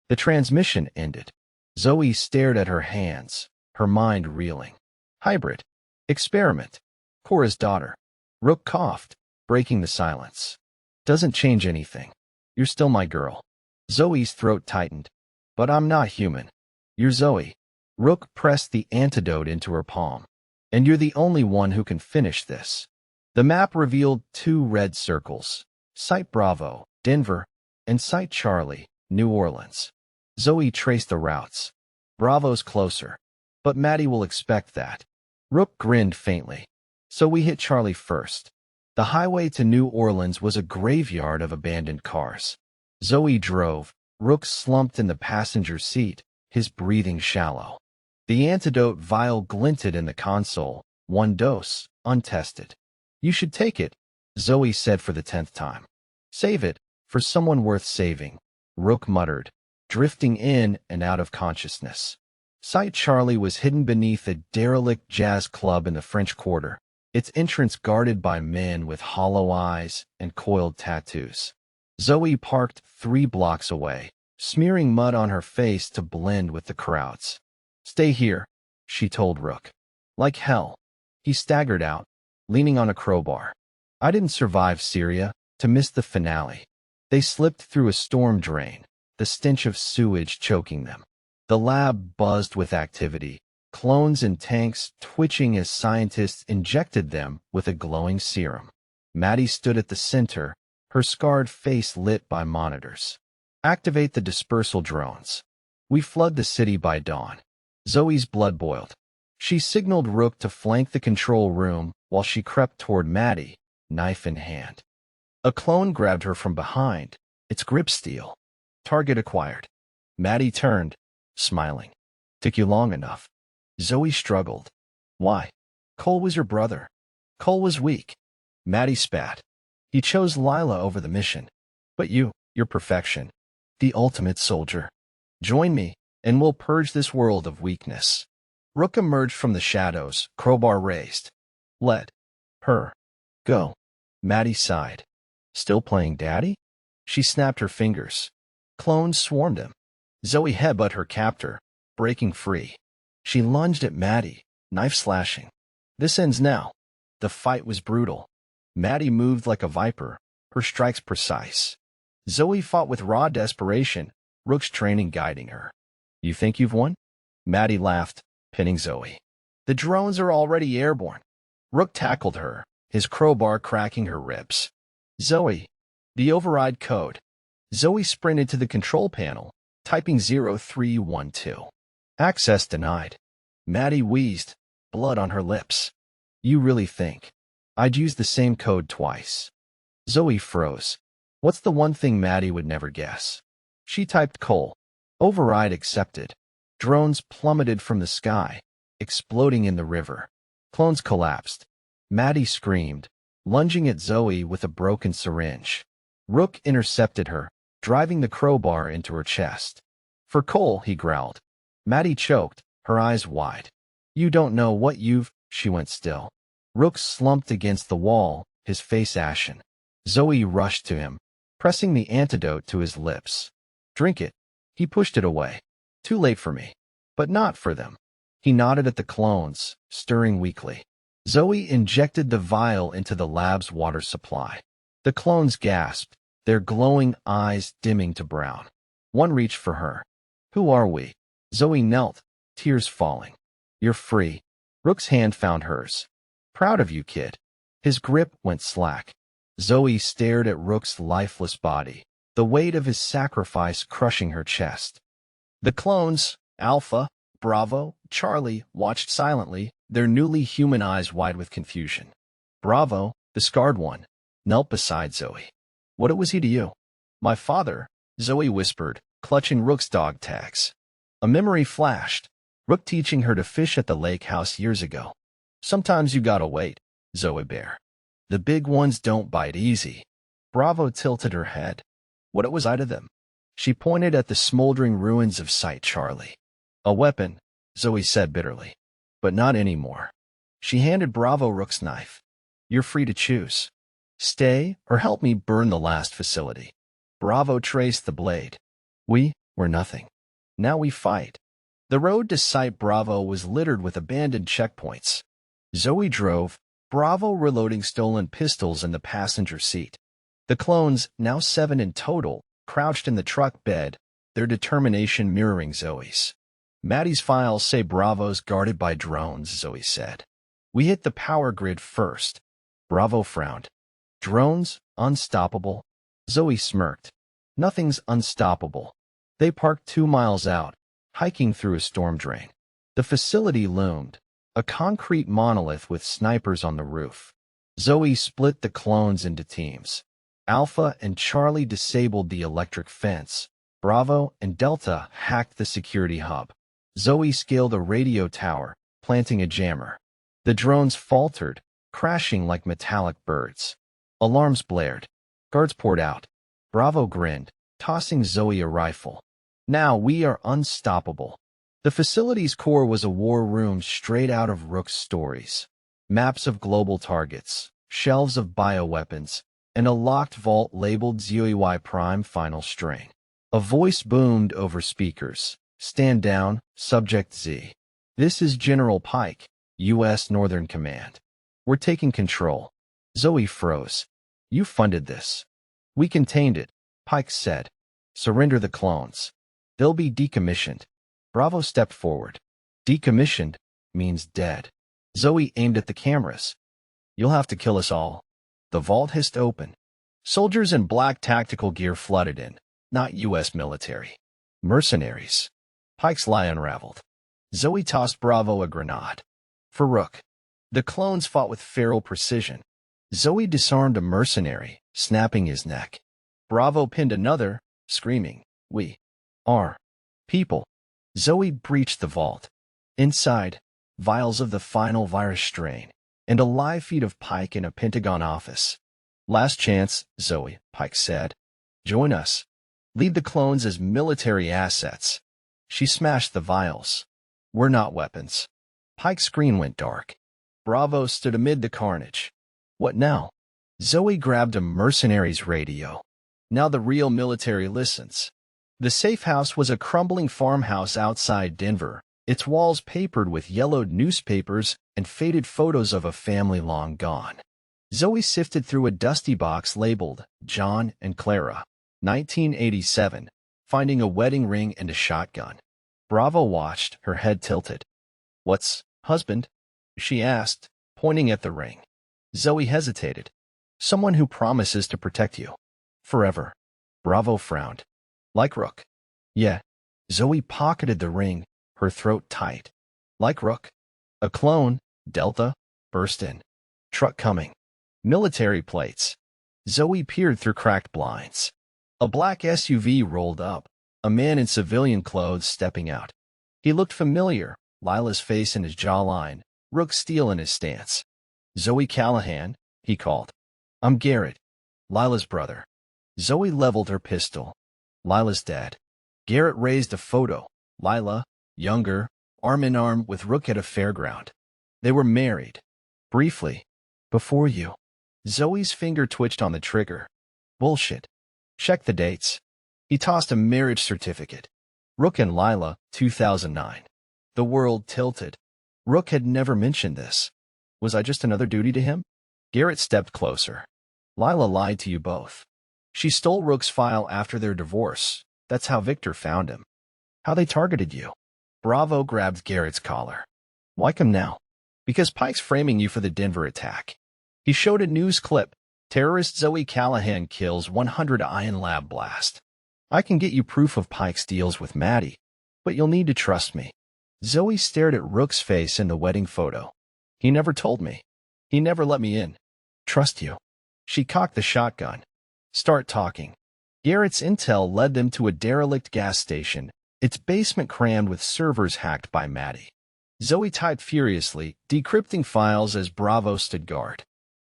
The transmission ended. Zoe stared at her hands, her mind reeling. Hybrid. Experiment. Cora's daughter. Rook coughed, breaking the silence. Doesn't change anything. You're still my girl. Zoe's throat tightened. But I'm not human. You're Zoe. Rook pressed the antidote into her palm. And you're the only one who can finish this. The map revealed 2 red circles. Site Bravo, Denver, and Site Charlie, New Orleans. Zoe traced the routes. Bravo's closer. But Maddie will expect that. Rook grinned faintly. So we hit Charlie first. The highway to New Orleans was a graveyard of abandoned cars. Zoe drove. Rook slumped in the passenger seat, his breathing shallow. The antidote vial glinted in the console. 1 dose, untested. You should take it, Zoe said for the 10th time. Save it, for someone worth saving, Rook muttered, drifting in and out of consciousness. Site Charlie was hidden beneath a derelict jazz club in the French Quarter, its entrance guarded by men with hollow eyes and coiled tattoos. Zoe parked 3 blocks away, smearing mud on her face to blend with the crowds. Stay here, she told Rook. Like hell. He staggered out, leaning on a crowbar. I didn't survive Syria to miss the finale. They slipped through a storm drain, the stench of sewage choking them. The lab buzzed with activity, clones and tanks twitching as scientists injected them with a glowing serum. Maddie stood at the center, her scarred face lit by monitors. Activate the dispersal drones. We flood the city by dawn. Zoe's blood boiled. She signaled Rook to flank the control room while she crept toward Maddie, knife in hand. A clone grabbed her from behind, its grip steel. Target acquired. Maddie turned, smiling. Took you long enough. Zoe struggled. Why? Cole was your brother. Cole was weak. Maddie spat. He chose Lila over the mission. But you're perfection. The ultimate soldier. Join me, and we'll purge this world of weakness. Rook emerged from the shadows, crowbar raised. Let her go. Maddie sighed. Still playing daddy? She snapped her fingers. Clones swarmed him. Zoe headbutted her captor, breaking free. She lunged at Maddie, knife slashing. This ends now. The fight was brutal. Maddie moved like a viper, her strikes precise. Zoe fought with raw desperation, Rook's training guiding her. You think you've won? Maddie laughed, pinning Zoe. The drones are already airborne. Rook tackled her, his crowbar cracking her ribs. Zoe, the override code. Zoe sprinted to the control panel, typing 0312. Access denied. Maddie wheezed, blood on her lips. You really think I'd use the same code twice? Zoe froze. What's the one thing Maddie would never guess? She typed Cole. Override accepted. Drones plummeted from the sky, exploding in the river. Clones collapsed. Maddie screamed, lunging at Zoe with a broken syringe. Rook intercepted her, driving the crowbar into her chest. For Cole, he growled. Maddie choked, her eyes wide. You don't know what you've... She went still. Rook slumped against the wall, his face ashen. Zoe rushed to him, pressing the antidote to his lips. Drink it. He pushed it away. Too late for me. But not for them. He nodded at the clones, stirring weakly. Zoe injected the vial into the lab's water supply. The clones gasped, their glowing eyes dimming to brown. One reached for her. Who are we? Zoe knelt, tears falling. You're free. Rook's hand found hers. Proud of you, kid. His grip went slack. Zoe stared at Rook's lifeless body, the weight of his sacrifice crushing her chest. The clones, Alpha, Bravo, Charlie, watched silently, their newly human eyes wide with confusion. Bravo, the scarred one, knelt beside Zoe. What was he to you? My father, Zoe whispered, clutching Rook's dog tags. A memory flashed, Rook teaching her to fish at the lake house years ago. Sometimes you gotta wait, Zoe Bear. The big ones don't bite easy. Bravo tilted her head. What was I to them? She pointed at the smoldering ruins of Sight Charlie. A weapon, Zoe said bitterly. But not anymore. She handed Bravo Rook's knife. You're free to choose. Stay or help me burn the last facility. Bravo traced the blade. We were nothing. Now we fight. The road to Site Bravo was littered with abandoned checkpoints. Zoe drove, Bravo reloading stolen pistols in the passenger seat. The clones, now 7 in total, crouched in the truck bed, their determination mirroring Zoe's. Maddie's files say Bravo's guarded by drones, Zoe said. We hit the power grid first. Bravo frowned. Drones? Unstoppable? Zoe smirked. Nothing's unstoppable. They parked 2 miles out, hiking through a storm drain. The facility loomed, a concrete monolith with snipers on the roof. Zoe split the clones into teams. Alpha and Charlie disabled the electric fence. Bravo and Delta hacked the security hub. Zoe scaled a radio tower, planting a jammer. The drones faltered, crashing like metallic birds. Alarms blared. Guards poured out. Bravo grinned, tossing Zoe a rifle. Now we are unstoppable. The facility's core was a war room straight out of Rook's stories. Maps of global targets, shelves of bioweapons, and a locked vault labeled ZOEY Prime Final Strain. A voice boomed over speakers. Stand down, Subject Z. This is General Pike, U.S. Northern Command. We're taking control. Zoe froze. You funded this. We contained it, Pike said. Surrender the clones. They'll be decommissioned. Bravo stepped forward. Decommissioned means dead. Zoe aimed at the cameras. You'll have to kill us all. The vault hissed open. Soldiers in black tactical gear flooded in, not U.S. military. Mercenaries. Pike's lie unraveled. Zoe tossed Bravo a grenade. For Rook. The clones fought with feral precision. Zoe disarmed a mercenary, snapping his neck. Bravo pinned another, screaming, We are people. Zoe breached the vault. Inside, vials of the final virus strain, and a live feed of Pike in a Pentagon office. Last chance, Zoe, Pike said. Join us. Lead the clones as military assets. She smashed the vials. We're not weapons. Pike's screen went dark. Bravo stood amid the carnage. What now? Zoe grabbed a mercenary's radio. Now the real military listens. The safe house was a crumbling farmhouse outside Denver, its walls papered with yellowed newspapers and faded photos of a family long gone. Zoe sifted through a dusty box labeled John and Clara, 1987, finding a wedding ring and a shotgun. Bravo watched, her head tilted. What's, husband? She asked, pointing at the ring. Zoe hesitated. Someone who promises to protect you. Forever. Bravo frowned. Like Rook. Yeah. Zoe pocketed the ring, her throat tight. Like Rook. A clone, Delta, burst in. Truck coming. Military plates. Zoe peered through cracked blinds. A black SUV rolled up, a man in civilian clothes stepping out. He looked familiar, Lila's face in his jawline, Rook's steel in his stance. Zoe Callahan, he called. I'm Garrett, Lila's brother. Zoe leveled her pistol. Lila's dead. Garrett raised a photo. Lila, younger, arm in arm with Rook at a fairground. They were married. Briefly. Before you. Zoe's finger twitched on the trigger. Bullshit. Check the dates. He tossed a marriage certificate. Rook and Lila, 2009. The world tilted. Rook had never mentioned this. Was I just another duty to him? Garrett stepped closer. Lila lied to you both. She stole Rook's file after their divorce. That's how Victor found him. How they targeted you. Bravo grabbed Garrett's collar. Why come now? Because Pike's framing you for the Denver attack. He showed a news clip. Terrorist Zoe Callahan kills 100 Ion Lab blast. I can get you proof of Pike's deals with Maddie, but you'll need to trust me. Zoe stared at Rook's face in the wedding photo. He never told me. He never let me in. Trust you. She cocked the shotgun. Start talking. Garrett's intel led them to a derelict gas station, its basement crammed with servers hacked by Maddie. Zoe typed furiously, decrypting files as Bravo stood guard.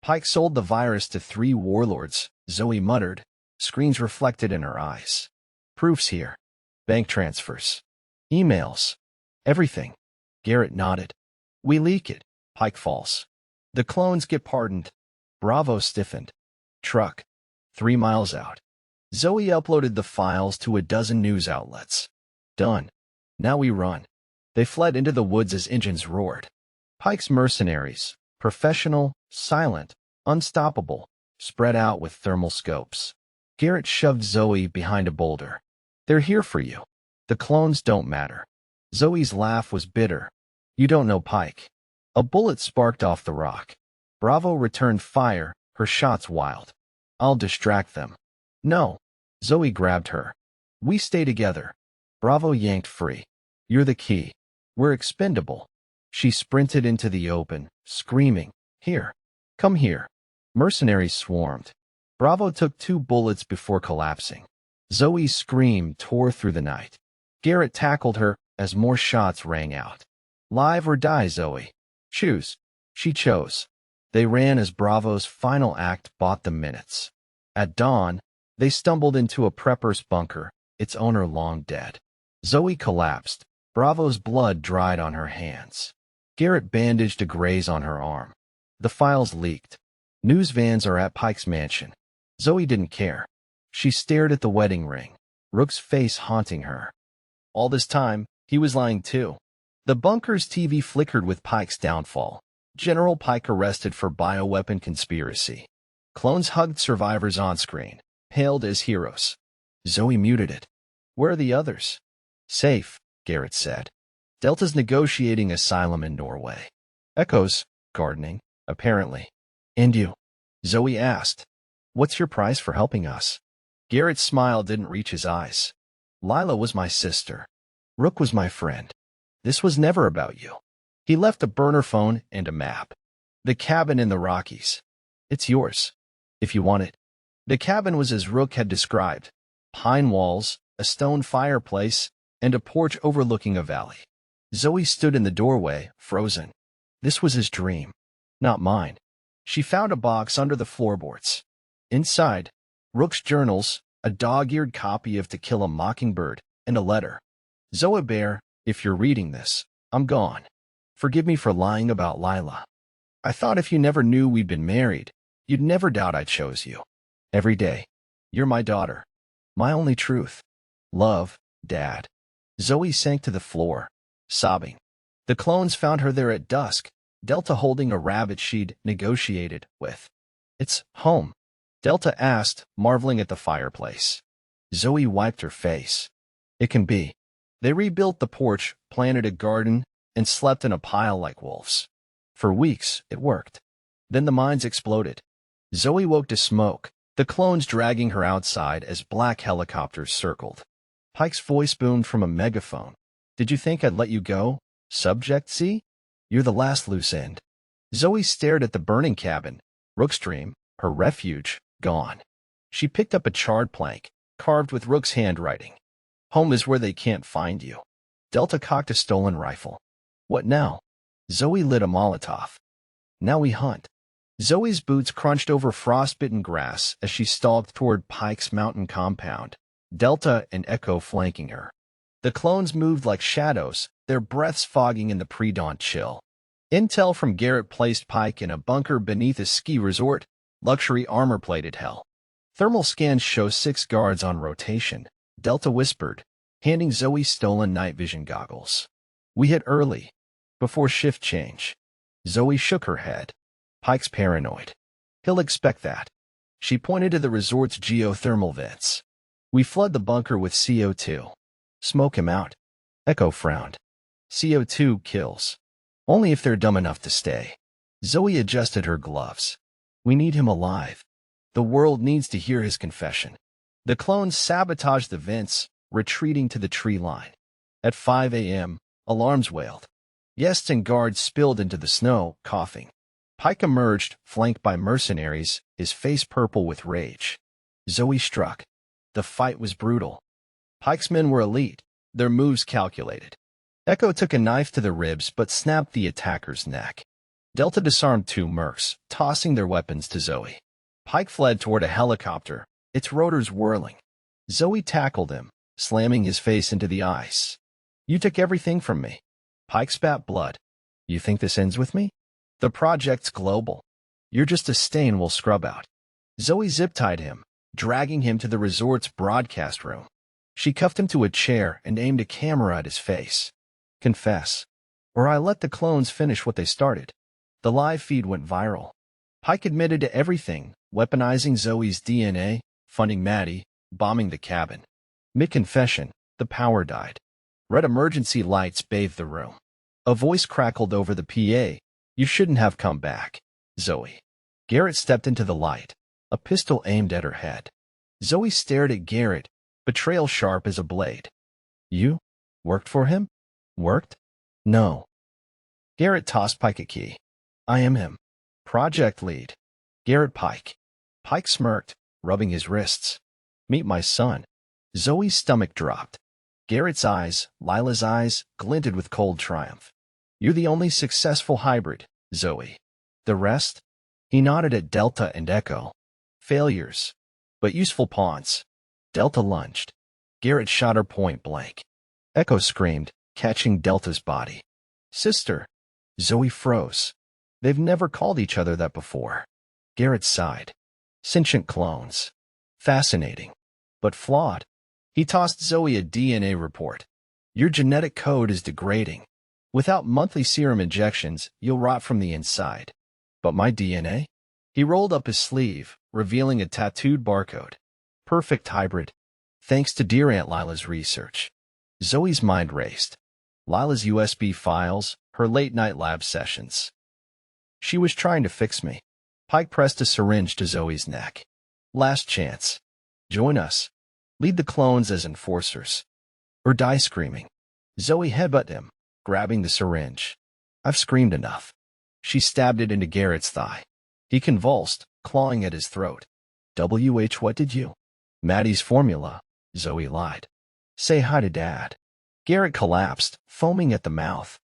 Pike sold the virus to 3 warlords, Zoe muttered, screens reflected in her eyes. Proofs here. Bank transfers. Emails. Everything. Garrett nodded. We leak it. Pike false. The clones get pardoned. Bravo stiffened. Truck. 3 miles out. Zoe uploaded the files to a dozen news outlets. Done. Now we run. They fled into the woods as engines roared. Pike's mercenaries. Professional, silent, unstoppable, spread out with thermal scopes. Garrett shoved Zoe behind a boulder. They're here for you. The clones don't matter. Zoe's laugh was bitter. You don't know Pike. A bullet sparked off the rock. Bravo returned fire, her shots wild. I'll distract them. No. Zoe grabbed her. We stay together. Bravo yanked free. You're the key. We're expendable. She sprinted into the open, screaming, Here. Come here. Mercenaries swarmed. Bravo took 2 bullets before collapsing. Zoe's scream tore through the night. Garrett tackled her as more shots rang out. Live or die, Zoe. Choose. She chose. They ran as Bravo's final act bought them minutes. At dawn, they stumbled into a prepper's bunker, its owner long dead. Zoe collapsed. Bravo's blood dried on her hands. Garrett bandaged a graze on her arm. The files leaked. News vans are at Pike's mansion. Zoe didn't care. She stared at the wedding ring, Rook's face haunting her. All this time, he was lying too. The bunker's TV flickered with Pike's downfall. General Pike arrested for bioweapon conspiracy. Clones hugged survivors on screen, hailed as heroes. Zoe muted it. Where are the others? Safe, Garrett said. Delta's negotiating asylum in Norway. Echoes, gardening, apparently. And you? Zoe asked. What's your price for helping us? Garrett's smile didn't reach his eyes. Lila was my sister. Rook was my friend. This was never about you. He left a burner phone and a map. The cabin in the Rockies. It's yours, if you want it. The cabin was as Rook had described. Pine walls, a stone fireplace, and a porch overlooking a valley. Zoe stood in the doorway, frozen. This was his dream, not mine. She found a box under the floorboards. Inside, Rook's journals, a dog-eared copy of To Kill a Mockingbird, and a letter. Zoe Bear, if you're reading this, I'm gone. Forgive me for lying about Lila. I thought if you never knew we'd been married, you'd never doubt I chose you. Every day. You're my daughter. My only truth. Love, Dad. Zoe sank to the floor, sobbing. The clones found her there at dusk, Delta holding a rabbit she'd negotiated with. It's home, Delta asked, marveling at the fireplace. Zoe wiped her face. It can be. They rebuilt the porch, planted a garden, and slept in a pile like wolves. For weeks, it worked. Then the mines exploded. Zoe woke to smoke, the clones dragging her outside as black helicopters circled. Pike's voice boomed from a megaphone. Did you think I'd let you go? Subject C? You're the last loose end. Zoe stared at the burning cabin. Rook's dream, her refuge, gone. She picked up a charred plank, carved with Rook's handwriting. Home is where they can't find you. Delta cocked a stolen rifle. What now? Zoe lit a Molotov. Now we hunt. Zoe's boots crunched over frostbitten grass as she stalked toward Pike's mountain compound, Delta and Echo flanking her. The clones moved like shadows, their breaths fogging in the pre-dawn chill. Intel from Garrett placed Pike in a bunker beneath a ski resort, Luxury armor-plated hell. Thermal scans show 6 guards on rotation, Delta whispered, handing Zoe stolen night vision goggles. We hit early, before shift change. Zoe shook her head. Pike's paranoid. He'll expect that. She pointed to the resort's geothermal vents. We flood the bunker with CO2. Smoke him out. Echo frowned. CO2 kills. Only if they're dumb enough to stay. Zoe adjusted her gloves. We need him alive. The world needs to hear his confession. The clones sabotaged the vents, retreating to the tree line. At 5 a.m., alarms wailed. Guests and guards spilled into the snow, coughing. Pike emerged, flanked by mercenaries, his face purple with rage. Zoe struck. The fight was brutal. Pike's men were elite, their moves calculated. Echo took a knife to the ribs but snapped the attacker's neck. Delta disarmed 2 mercs, tossing their weapons to Zoe. Pike fled toward a helicopter, its rotors whirling. Zoe tackled him, slamming his face into the ice. You took everything from me. Pike spat blood. You think this ends with me? The project's global. You're just a stain we'll scrub out. Zoe zip-tied him, dragging him to the resort's broadcast room. She cuffed him to a chair and aimed a camera at his face. Confess, or I let the clones finish what they started. The live feed went viral. Pike admitted to everything, weaponizing Zoe's DNA, funding Maddie, bombing the cabin. Mid-confession, the power died. Red emergency lights bathed the room. A voice crackled over the PA. You shouldn't have come back, Zoe. Garrett stepped into the light, a pistol aimed at her head. Zoe stared at Garrett, betrayal sharp as a blade. You? Worked for him? Worked? No. Garrett tossed Pike a key. I am him. Project lead. Garrett Pike. Pike smirked, rubbing his wrists. Meet my son. Zoe's stomach dropped. Garrett's eyes, Lila's eyes, glinted with cold triumph. You're the only successful hybrid, Zoe. The rest? He nodded at Delta and Echo. Failures, but useful pawns. Delta lunged. Garrett shot her point blank. Echo screamed, catching Delta's body. Sister. Zoe froze. They've never called each other that before. Garrett sighed. Sentient clones. Fascinating, but flawed. He tossed Zoe a DNA report. Your genetic code is degrading. Without monthly serum injections, you'll rot from the inside. But my DNA? He rolled up his sleeve, revealing a tattooed barcode. Perfect hybrid. Thanks to Dear Aunt Lila's research. Zoe's mind raced. Lila's USB files, her late-night lab sessions. She was trying to fix me. Pike pressed a syringe to Zoe's neck. Last chance. Join us. Lead the clones as enforcers. Or die screaming. Zoe headbutted him, grabbing the syringe. I've screamed enough. She stabbed it into Garrett's thigh. He convulsed, clawing at his throat. What did you? Maddie's formula, Zoe lied. Say hi to Dad. Garrett collapsed, foaming at the mouth.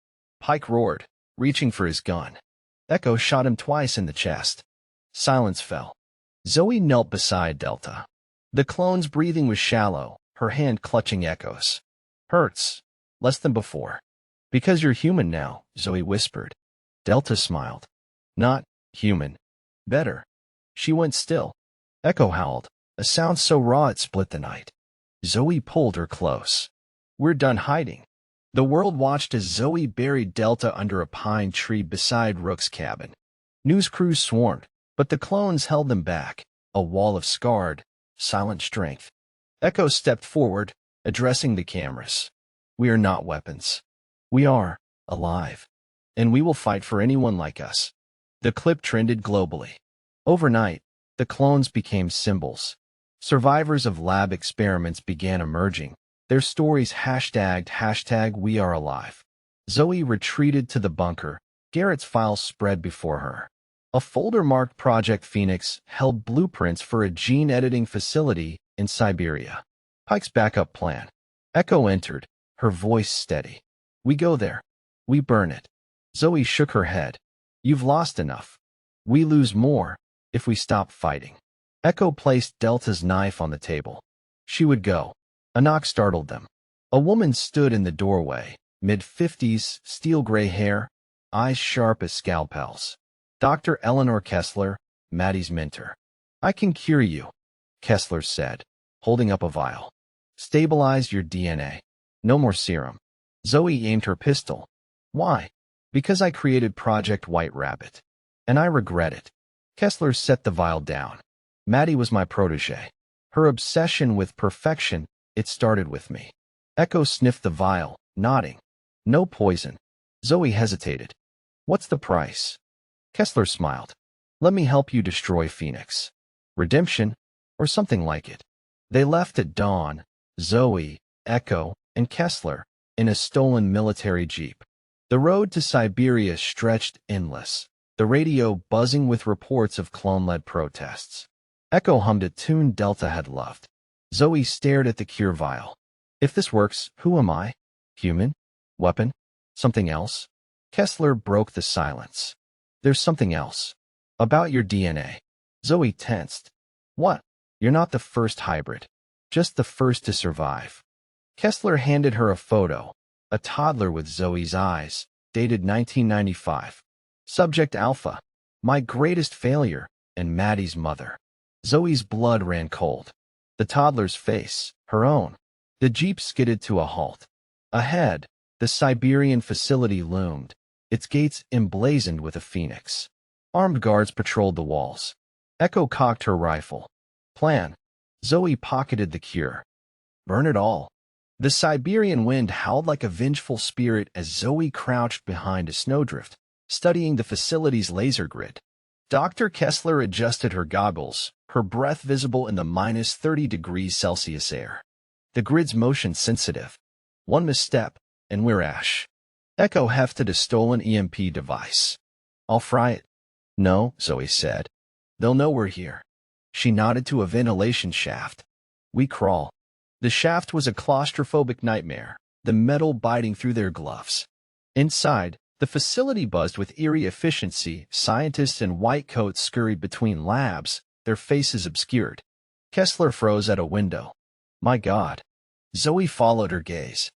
Pike roared, reaching for his gun. Echo shot him twice in the chest. Silence fell. Zoe knelt beside Delta. The clone's breathing was shallow, her hand clutching Echo's. Hurts. Less than before. Because you're human now, Zoe whispered. Delta smiled. Not human. Better. She went still. Echo howled, a sound so raw it split the night. Zoe pulled her close. We're done hiding. The world watched as Zoe buried Delta under a pine tree beside Rook's cabin. News crews swarmed, but the clones held them back, a wall of scarred, silent strength. Echo stepped forward, addressing the cameras. We are not weapons. We are alive. And we will fight for anyone like us. The clip trended globally. Overnight, the clones became symbols. Survivors of lab experiments began emerging, their stories #hashtag we are alive. Zoe retreated to the bunker, Garrett's files spread before her. A folder marked Project Phoenix held blueprints for a gene-editing facility in Siberia. Pike's backup plan. Echo entered, her voice steady. We go there. We burn it. Zoe shook her head. You've lost enough. We lose more if we stop fighting. Echo placed Delta's knife on the table. She would go. A knock startled them. A woman stood in the doorway, mid-50s, steel-gray hair, eyes sharp as scalpels. Dr. Eleanor Kessler, Maddie's mentor. I can cure you, Kessler said, holding up a vial. Stabilize your DNA. No more serum. Zoe aimed her pistol. Why? Because I created Project White Rabbit. And I regret it. Kessler set the vial down. Maddie was my protege. Her obsession with perfection, it started with me. Echo sniffed the vial, nodding. No poison. Zoe hesitated. What's the price? Kessler smiled. Let me help you destroy Phoenix. Redemption, or something like it. They left at dawn, Zoe, Echo, and Kessler, in a stolen military jeep. The road to Siberia stretched endless, the radio buzzing with reports of clone-led protests. Echo hummed a tune Delta had loved. Zoe stared at the cure vial. If this works, who am I? Human? Weapon? Something else? Kessler broke the silence. There's something else. About your DNA. Zoe tensed. What? You're not the first hybrid. Just the first to survive. Kessler handed her a photo. A toddler with Zoe's eyes, dated 1995. Subject Alpha. My greatest failure, and Maddie's mother. Zoe's blood ran cold. The toddler's face, her own. The jeep skidded to a halt. Ahead, the Siberian facility loomed, its gates emblazoned with a phoenix. Armed guards patrolled the walls. Echo cocked her rifle. Plan. Zoe pocketed the cure. Burn it all. The Siberian wind howled like a vengeful spirit as Zoe crouched behind a snowdrift, studying the facility's laser grid. Dr. Kessler adjusted her goggles, her breath visible in the minus 30 degrees Celsius air. The grid's motion sensitive. One misstep, and we're ash. Echo hefted a stolen EMP device. I'll fry it. No, Zoe said. They'll know we're here. She nodded to a ventilation shaft. We crawl. The shaft was a claustrophobic nightmare, the metal biting through their gloves. Inside, the facility buzzed with eerie efficiency. Scientists in white coats scurried between labs, their faces obscured. Kessler froze at a window. My God. Zoe followed her gaze.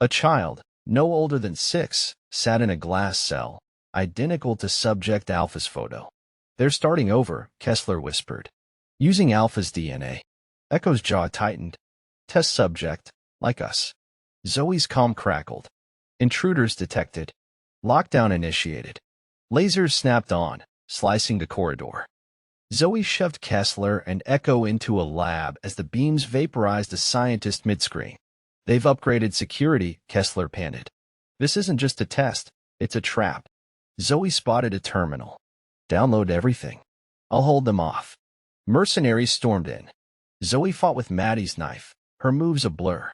A child, no older than 6, sat in a glass cell, identical to Subject Alpha's photo. They're starting over, Kessler whispered. Using Alpha's DNA. Echo's jaw tightened. Test subject, like us. Zoe's calm crackled. Intruders detected. Lockdown initiated. Lasers snapped on, slicing the corridor. Zoe shoved Kessler and Echo into a lab as the beams vaporized a scientist mid-screen. They've upgraded security, Kessler panted. This isn't just a test, it's a trap. Zoe spotted a terminal. Download everything. I'll hold them off. Mercenaries stormed in. Zoe fought with Maddie's knife, her moves a blur.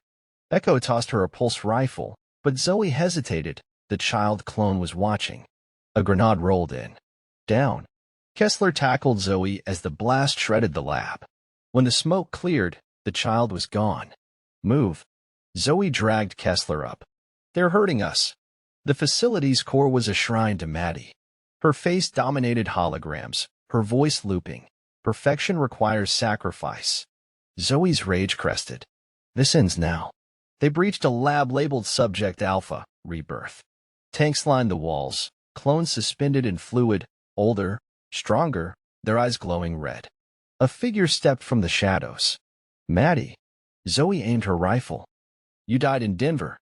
Echo tossed her a pulse rifle, but Zoe hesitated. The child clone was watching. A grenade rolled in. Down. Kessler tackled Zoe as the blast shredded the lab. When the smoke cleared, the child was gone. Move. Zoe dragged Kessler up. They're hurting us. The facility's core was a shrine to Maddie. Her face dominated holograms, her voice looping. Perfection requires sacrifice. Zoe's rage crested. This ends now. They breached a lab labeled Subject Alpha, Rebirth. Tanks lined the walls, clones suspended in fluid, older, stronger, their eyes glowing red. A figure stepped from the shadows. Maddie. Zoe aimed her rifle. You died in Denver.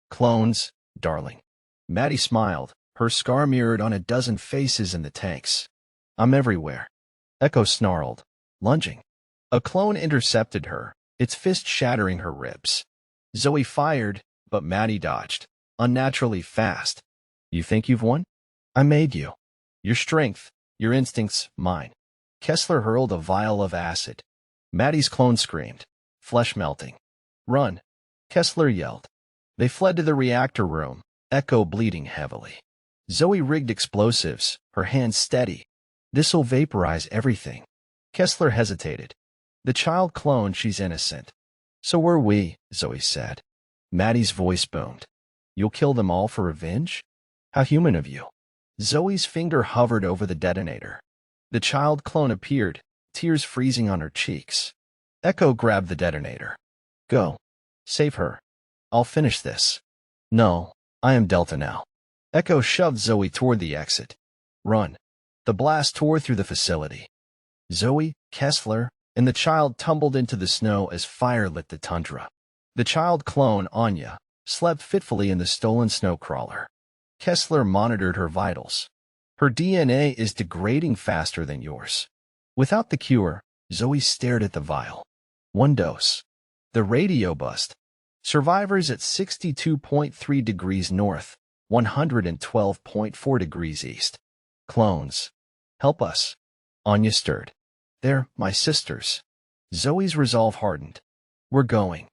Clones, darling. Maddie smiled, her scar mirrored on a dozen faces in the tanks. I'm everywhere. Echo snarled, lunging. A clone intercepted her, its fist shattering her ribs. Zoe fired, but Maddie dodged, unnaturally fast. You think you've won? I made you. Your strength, your instincts, mine. Kessler hurled a vial of acid. Maddie's clone screamed, flesh melting. Run. Kessler yelled. They fled to the reactor room, Echo bleeding heavily. Zoe rigged explosives, her hands steady. This'll vaporize everything. Kessler hesitated. The child clone, she's innocent. So were we, Zoe said. Maddie's voice boomed. You'll kill them all for revenge? How human of you. Zoe's finger hovered over the detonator. The child clone appeared, tears freezing on her cheeks. Echo grabbed the detonator. Go. Save her. I'll finish this. No, I am Delta now. Echo shoved Zoe toward the exit. Run. The blast tore through the facility. Zoe, Kessler, and the child tumbled into the snow as fire lit the tundra. The child clone, Anya, slept fitfully in the stolen snow crawler. Kessler monitored her vitals. Her DNA is degrading faster than yours. Without the cure, Zoe stared at the vial. 1 dose. The radio bust. Survivors at 62.3 degrees north, 112.4 degrees east. Clones. Help us. Anya stirred. They're my sisters. Zoe's resolve hardened. We're going.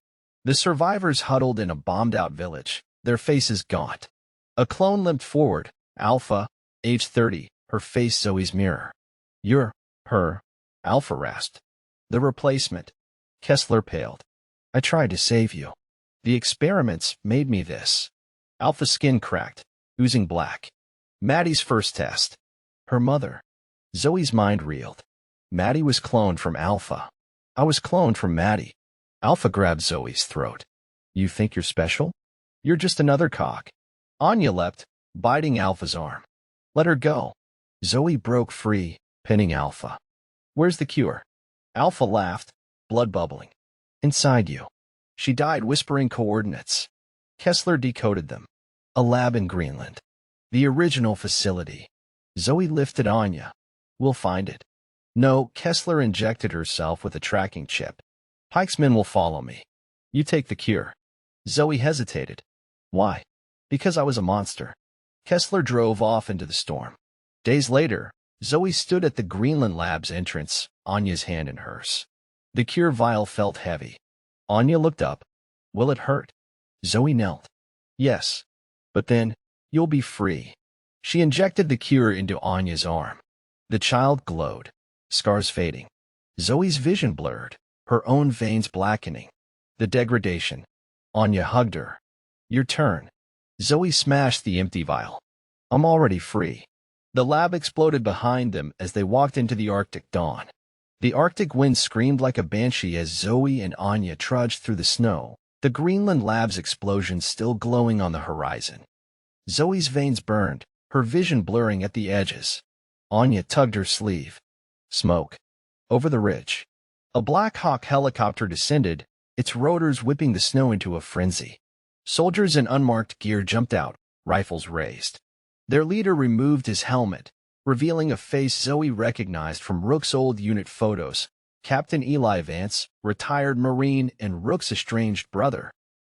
The survivors huddled in a bombed-out village, their faces gaunt. A clone limped forward, Alpha, age 30, her face Zoe's mirror. You're her, Alpha rasped. The replacement. Kessler paled. I tried to save you. The experiments made me this. Alpha's skin cracked, oozing black. Maddie's first test. Her mother. Zoe's mind reeled. Maddie was cloned from Alpha. I was cloned from Maddie. Alpha grabbed Zoe's throat. You think you're special? You're just another cock. Anya leapt, biting Alpha's arm. Let her go. Zoe broke free, pinning Alpha. Where's the cure? Alpha laughed, blood bubbling. Inside you. She died whispering coordinates. Kessler decoded them. A lab in Greenland. The original facility. Zoe lifted Anya. We'll find it. No, Kessler injected herself with a tracking chip. Pike's men will follow me. You take the cure. Zoe hesitated. Why? Because I was a monster. Kessler drove off into the storm. Days later, Zoe stood at the Greenland lab's entrance, Anya's hand in hers. The cure vial felt heavy. Anya looked up. Will it hurt? Zoe knelt. Yes. But then, you'll be free. She injected the cure into Anya's arm. The child glowed, scars fading. Zoe's vision blurred, her own veins blackening. The degradation. Anya hugged her. Your turn. Zoe smashed the empty vial. I'm already free. The lab exploded behind them as they walked into the Arctic dawn. The Arctic wind screamed like a banshee as Zoe and Anya trudged through the snow, the Greenland lab's explosion still glowing on the horizon. Zoe's veins burned, her vision blurring at the edges. Anya tugged her sleeve. Smoke. Over the ridge. A Black Hawk helicopter descended, its rotors whipping the snow into a frenzy. Soldiers in unmarked gear jumped out, rifles raised. Their leader removed his helmet, revealing a face Zoe recognized from Rook's old unit photos. Captain Eli Vance, retired Marine and Rook's estranged brother.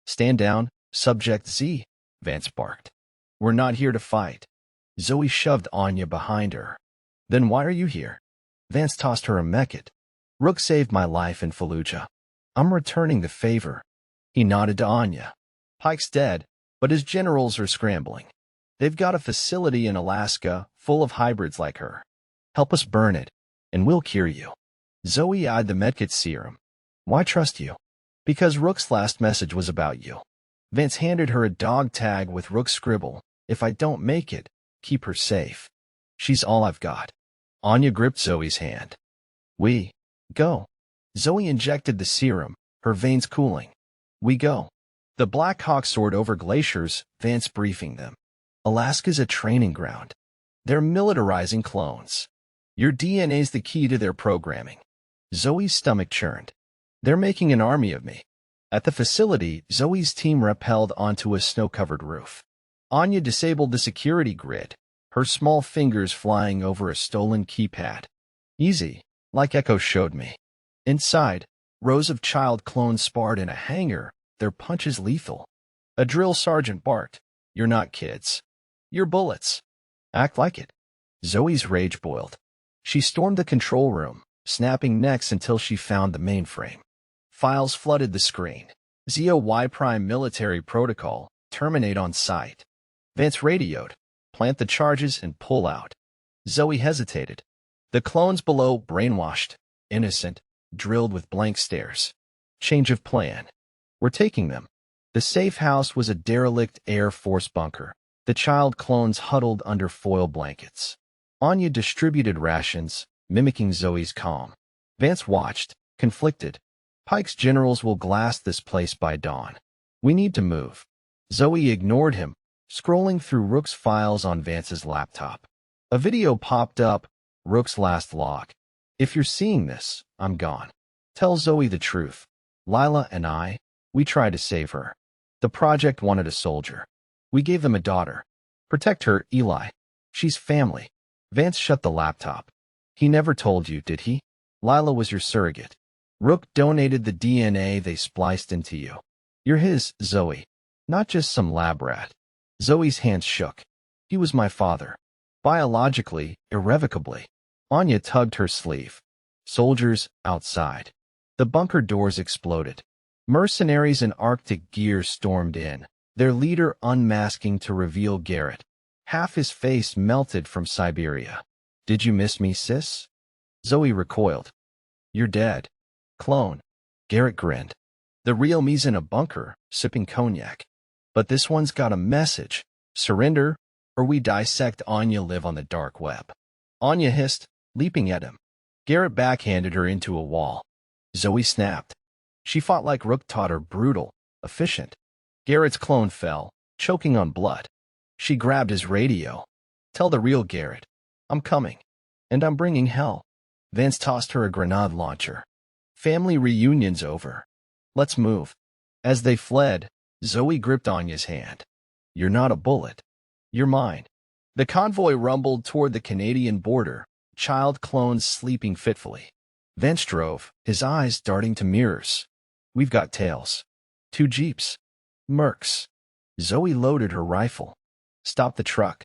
Stand down, Subject Z, Vance barked. We're not here to fight. Zoe shoved Anya behind her. Then why are you here? Vance tossed her a mekit. Rook saved my life in Fallujah. I'm returning the favor. He nodded to Anya. Pike's dead, but his generals are scrambling. They've got a facility in Alaska full of hybrids like her. Help us burn it, and we'll cure you. Zoe eyed the medkit serum. Why trust you? Because Rook's last message was about you. Vance handed her a dog tag with Rook's scribble. If I don't make it, keep her safe. She's all I've got. Anya gripped Zoe's hand. We go. Zoe injected the serum, her veins cooling. We go. The Black Hawk soared over glaciers, Vance briefing them. Alaska's a training ground. They're militarizing clones. Your DNA's the key to their programming. Zoe's stomach churned. They're making an army of me. At the facility, Zoe's team rappelled onto a snow-covered roof. Anya disabled the security grid, her small fingers flying over a stolen keypad. Easy, like Echo showed me. Inside, rows of child clones sparred in a hangar, their punches lethal. A drill sergeant barked, You're not kids. You're bullets. Act like it. Zoe's rage boiled. She stormed the control room, snapping necks until she found the mainframe. Files flooded the screen. ZOY Prime military protocol, terminate on sight. Vance radioed, plant the charges and pull out. Zoe hesitated. The clones below brainwashed, innocent, drilled with blank stares. Change of plan. We're taking them. The safe house was a derelict Air Force bunker. The child clones huddled under foil blankets. Anya distributed rations, mimicking Zoe's calm. Vance watched, conflicted. Pike's generals will glass this place by dawn. We need to move. Zoe ignored him, scrolling through Rook's files on Vance's laptop. A video popped up, Rook's last log. If you're seeing this, I'm gone. Tell Zoe the truth. Lila and I, we tried to save her. The project wanted a soldier. We gave them a daughter. Protect her, Eli. She's family. Vance shut the laptop. He never told you, did he? Lila was your surrogate. Rook donated the DNA they spliced into you. You're his, Zoe. Not just some lab rat. Zoe's hands shook. He was my father. Biologically, irrevocably. Anya tugged her sleeve. Soldiers outside. The bunker doors exploded. Mercenaries in Arctic gear stormed in, their leader unmasking to reveal Garrett. Half his face melted from Siberia. Did you miss me, sis? Zoe recoiled. You're dead. Clone. Garrett grinned. The real me's in a bunker, sipping cognac. But this one's got a message. Surrender, or we dissect Anya live on the dark web. Anya hissed, leaping at him. Garrett backhanded her into a wall. Zoe snapped. She fought like Rook taught her, brutal, efficient. Garrett's clone fell, choking on blood. She grabbed his radio. Tell the real Garrett. I'm coming. And I'm bringing hell. Vance tossed her a grenade launcher. Family reunion's over. Let's move. As they fled, Zoe gripped Anya's hand. You're not a bullet. You're mine. The convoy rumbled toward the Canadian border, child clones sleeping fitfully. Vance drove, his eyes darting to mirrors. We've got tails. 2 jeeps. Mercs. Zoe loaded her rifle. Stop the truck.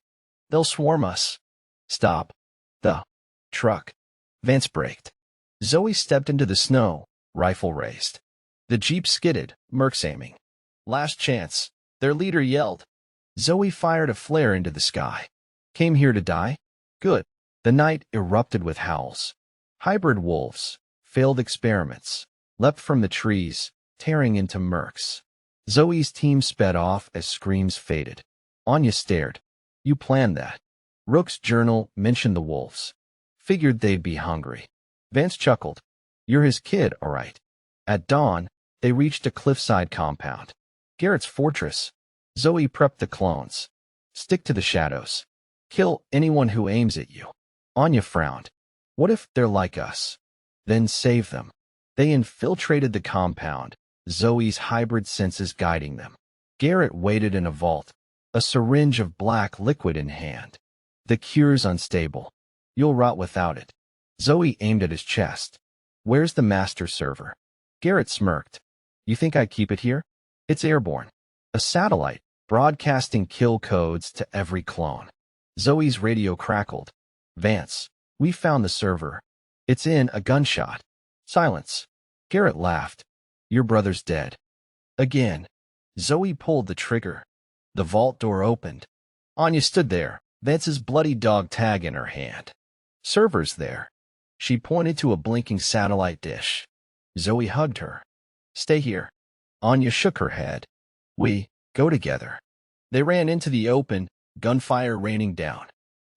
They'll swarm us. Stop. The truck. Vance braked. Zoe stepped into the snow, rifle raised. The jeep skidded, Mercs aiming. Last chance. Their leader yelled. Zoe fired a flare into the sky. Came here to die? Good. The night erupted with howls. Hybrid wolves, failed experiments, leapt from the trees, tearing into Mercs. Zoe's team sped off as screams faded. Anya stared. You planned that. Rook's journal mentioned the wolves. Figured they'd be hungry. Vance chuckled. You're his kid, all right. At dawn, they reached a cliffside compound. Garrett's fortress. Zoe prepped the clones. Stick to the shadows. Kill anyone who aims at you. Anya frowned. What if they're like us? Then save them. They infiltrated the compound, Zoe's hybrid senses guiding them. Garrett waited in a vault, a syringe of black liquid in hand. The cure's unstable. You'll rot without it. Zoe aimed at his chest. Where's the master server? Garrett smirked. You think I'd keep it here? It's airborne. A satellite, broadcasting kill codes to every clone. Zoe's radio crackled. Vance, we found the server. It's in a gunshot. Silence. Garrett laughed. Your brother's dead. Again. Zoe pulled the trigger. The vault door opened. Anya stood there, Vance's bloody dog tag in her hand. Server's there. She pointed to a blinking satellite dish. Zoe hugged her. Stay here. Anya shook her head. We go together. They ran into the open, gunfire raining down.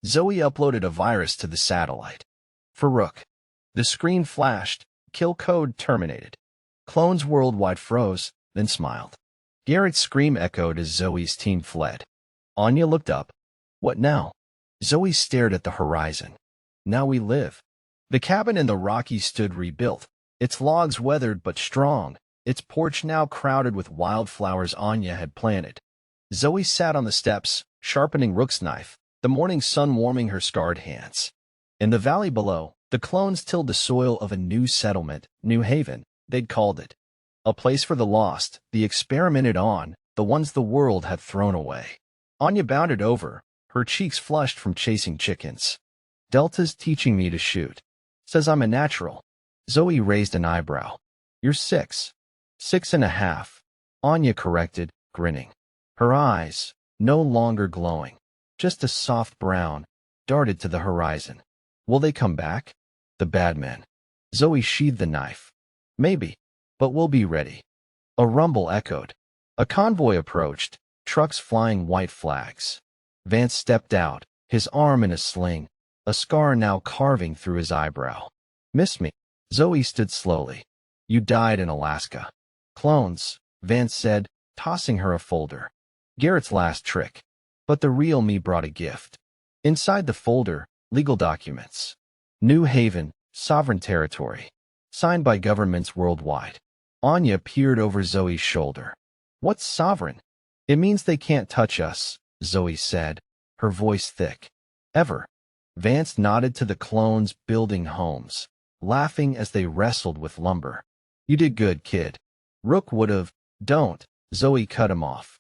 Zoe uploaded a virus to the satellite. For Rook. The screen flashed. Kill code terminated. Clones worldwide froze, then smiled. Garrett's scream echoed as Zoe's team fled. Anya looked up. What now? Zoe stared at the horizon. Now we live. The cabin in the Rockies stood rebuilt, its logs weathered but strong, its porch now crowded with wildflowers Anya had planted. Zoe sat on the steps, sharpening Rook's knife, the morning sun warming her scarred hands. In the valley below, the clones tilled the soil of a new settlement, New Haven, they'd called it. A place for the lost, the experimented on, the ones the world had thrown away. Anya bounded over, her cheeks flushed from chasing chickens. Delta's teaching me to shoot. Says I'm a natural. Zoe raised an eyebrow. You're 6. 6.5. Anya corrected, grinning. Her eyes, no longer glowing, just a soft brown, darted to the horizon. Will they come back? The bad men. Zoe sheathed the knife. Maybe, but we'll be ready. A rumble echoed. A convoy approached, trucks flying white flags. Vance stepped out, his arm in a sling, a scar now carving through his eyebrow. Miss me? Zoe stood slowly. You died in Alaska. Clones, Vance said, tossing her a folder. Garrett's last trick. But the real me brought a gift. Inside the folder, legal documents. New Haven, Sovereign territory. Signed by governments worldwide. Anya peered over Zoe's shoulder. What's sovereign? It means they can't touch us, Zoe said, her voice thick. Ever. Vance nodded to the clones building homes, laughing as they wrestled with lumber. You did good, kid. Rook would've. Don't, Zoe cut him off.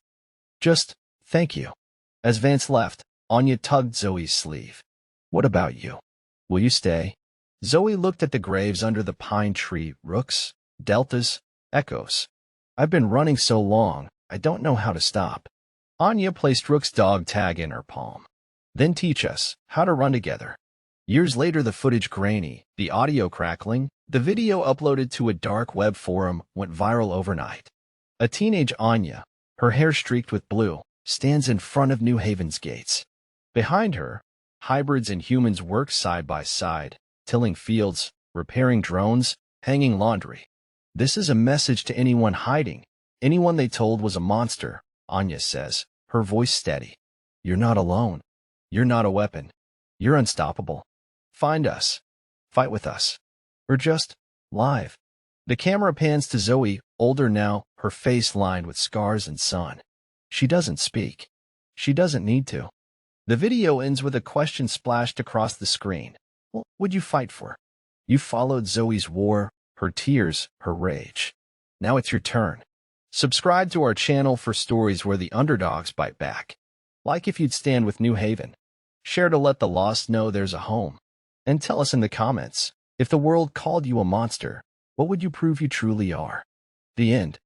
Just, thank you. As Vance left, Anya tugged Zoe's sleeve. What about you? Will you stay? Zoe looked at the graves under the pine tree. Rooks, deltas, echoes. I've been running so long, I don't know how to stop. Anya placed Rook's dog tag in her palm. Then teach us how to run together. Years later, the footage grainy, the audio crackling, the video uploaded to a dark web forum went viral overnight. A teenage Anya, her hair streaked with blue, stands in front of New Haven's gates. Behind her, hybrids and humans work side by side, tilling fields, repairing drones, hanging laundry. This is a message to anyone hiding, anyone they told was a monster, Anya says, her voice steady. You're not alone. You're not a weapon. You're unstoppable. Find us. Fight with us. Or just live. The camera pans to Zoe, older now, her face lined with scars and sun. She doesn't speak. She doesn't need to. The video ends with a question splashed across the screen. What would you fight for? You followed Zoe's war, her tears, her rage. Now it's your turn. Subscribe to our channel for stories where the underdogs bite back. Like if you'd stand with New Haven. Share to let the lost know there's a home. And tell us in the comments, if the world called you a monster, what would you prove you truly are? The end.